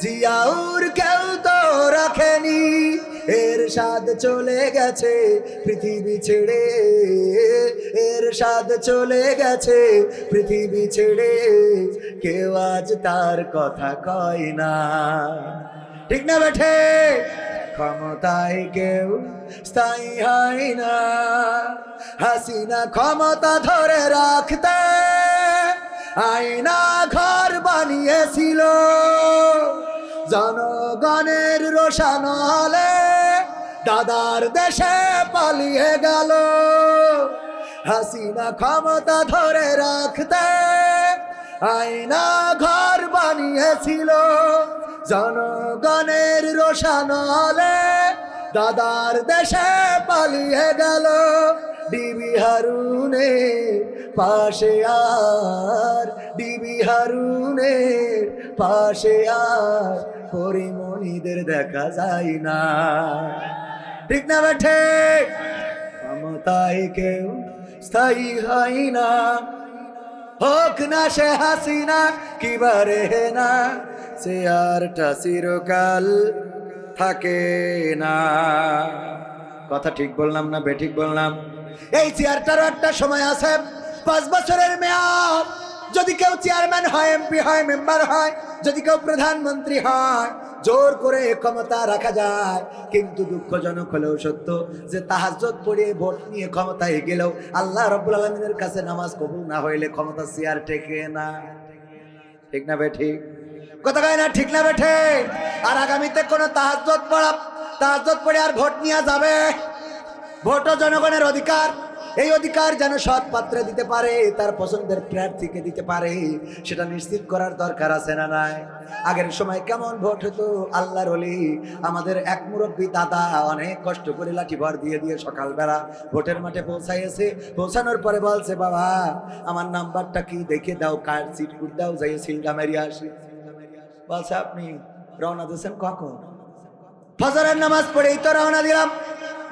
জিয়াউর কেউ তো রাখেনি, এরশাদ চলে গেছে পৃথিবী ছেড়ে, এরশাদ চলে গেছে পৃথিবী ছেড়ে, কেউ আজ তার কথা কয় না। ঠিক না বেঠে? ক্ষমতায় কেউ স্থায়ী হয় না, হাসিনা ক্ষমতা ধরে রাখতে আয়না ঘর বানিয়েছিল, জনগণের রোশন হলে দাদার দেশে পালিয়ে গেল। হাসিনা ক্ষমতা ধরে রাখতে আয়না ঘর বানিয়েছিল, জনগণের রোশন হলে দাদার দেশে পালিয়ে গেল। ডিবি হারুনের পাশে আর, ডিবি হারুনের পাশে আর পরিমণিদের দেখা যায় না। ঠিক না বেঠে? ক্ষমতায় কেউ স্থায়ী হয় না, হোক না সে হাসিনা কিবারে না, সে আরটা চিরকাল থাকে না। কথা ঠিক বললাম না বেঠিক বললাম? এই চেয়ারটারও একটা সময় আছে, 5 বছরের মেয়াদ। যদি কেউ চেয়ারম্যান হয়, এমপি হয়, মেম্বার হয়, যদি কেউ প্রধানমন্ত্রী হয়, জোর করে ক্ষমতা রাখা যায়। কিন্তু দুঃখজনক হলেও সত্য যে তাহাজ্জুদ পড়ে ভোট নিয়ে ক্ষমতায় গেলেও আল্লাহ রাব্বুল আলামিনের কাছে নামাজ কবুল না হইলে ক্ষমতা চেয়ার টেকে না। ঠিক না বেঠিক? কথা কয় না? ঠিক না বেঠে? আর আগামীতে কোনো তাহাজ্জুদ পড়ে আর ভোট নিয়ে যাবে? ভোটও জনগণের অধিকার, এই অধিকার যেন সৎ পাত্রে দিতে পারে, তার পছন্দের প্রার্থীকে দিতে পারে, সেটা নিশ্চিত করার দরকার আছে না নাই? আগের সময় কেমন ভোট হতো? আল্লাহর ওলি আমাদের এক মুরব্বী দাদা অনেক কষ্ট করে লাঠি ভর দিয়ে দিয়ে সকালবেলা ভোটের মাঠে পৌঁছাইছে। পৌঁছানোর পরে বলছে, বাবা আমার নাম্বারটা কি দেখে দাও, কার সিট কুট দাও, যাই সিলটা মেরিয়ে আসি। বলছে আপনি রওনা দিয়েছেন কখন? ফজরের নামাজ পড়েই তো রওনা দিলাম।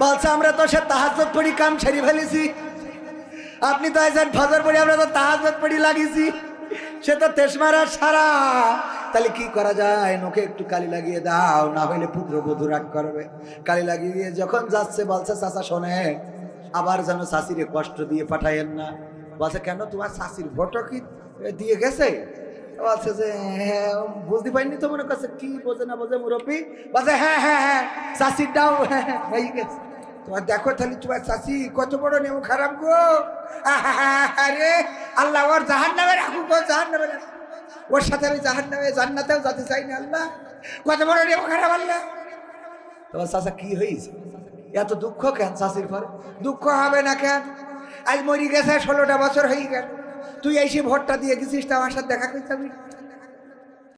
বলছে আমরা তো সে তাহাজ্জুদ পড়ি কাম সেরে ফেলেছি, আপনি তো আইছেন ফজর পড়ি, আমরা তো তাহাজ্জুদ পড়ি লাগিয়েছি, সে তো তেশমারা সারা। তাহলে কি করা যায়? নোকে একটু কালি লাগিয়ে দাও, না হইলে পুত্রবধূ রাগ করবে। কালি লাগিয়ে দিয়ে যখন যাচ্ছে বলছে, চাচা শোনেন, আবার যেন শাশিরে কষ্ট দিয়ে পাঠাইয়েন না। বলছে কেন, তোমার শাশির ভোটও কি দিয়ে গেছে? বলছে যে হ্যাঁ, বুঝতে পারিনি তো, মনে করছে কি বোঝে না বোঝে মুরব্বী। বলছে হ্যাঁ হ্যাঁ হ্যাঁ শাশিরটাও হয়ে গেছে। তোমার দেখো তাহলে তোমার শাশি কত বড় নেম খারাপ গো। আরে আল্লাহ ওর জাহান্নামে রাখুক, গো জাহান্নামে রাখুক, ওর সাথে আমি জাহান্নামে জান্নাতেও যেতে চাই না। আল্লাহ কত বড় নেম খারাপ। আল্লাহ তোমার চাচা কি হয়েছে? এত দুঃখ কেন শাশির পরে? দুঃখ হবে না কেন? আজ মরি গেছে 16টা বছর হয়ে গেল, তুই এসে ভোটটা দিয়ে গেছিস, তা আমার সাথে দেখা করতে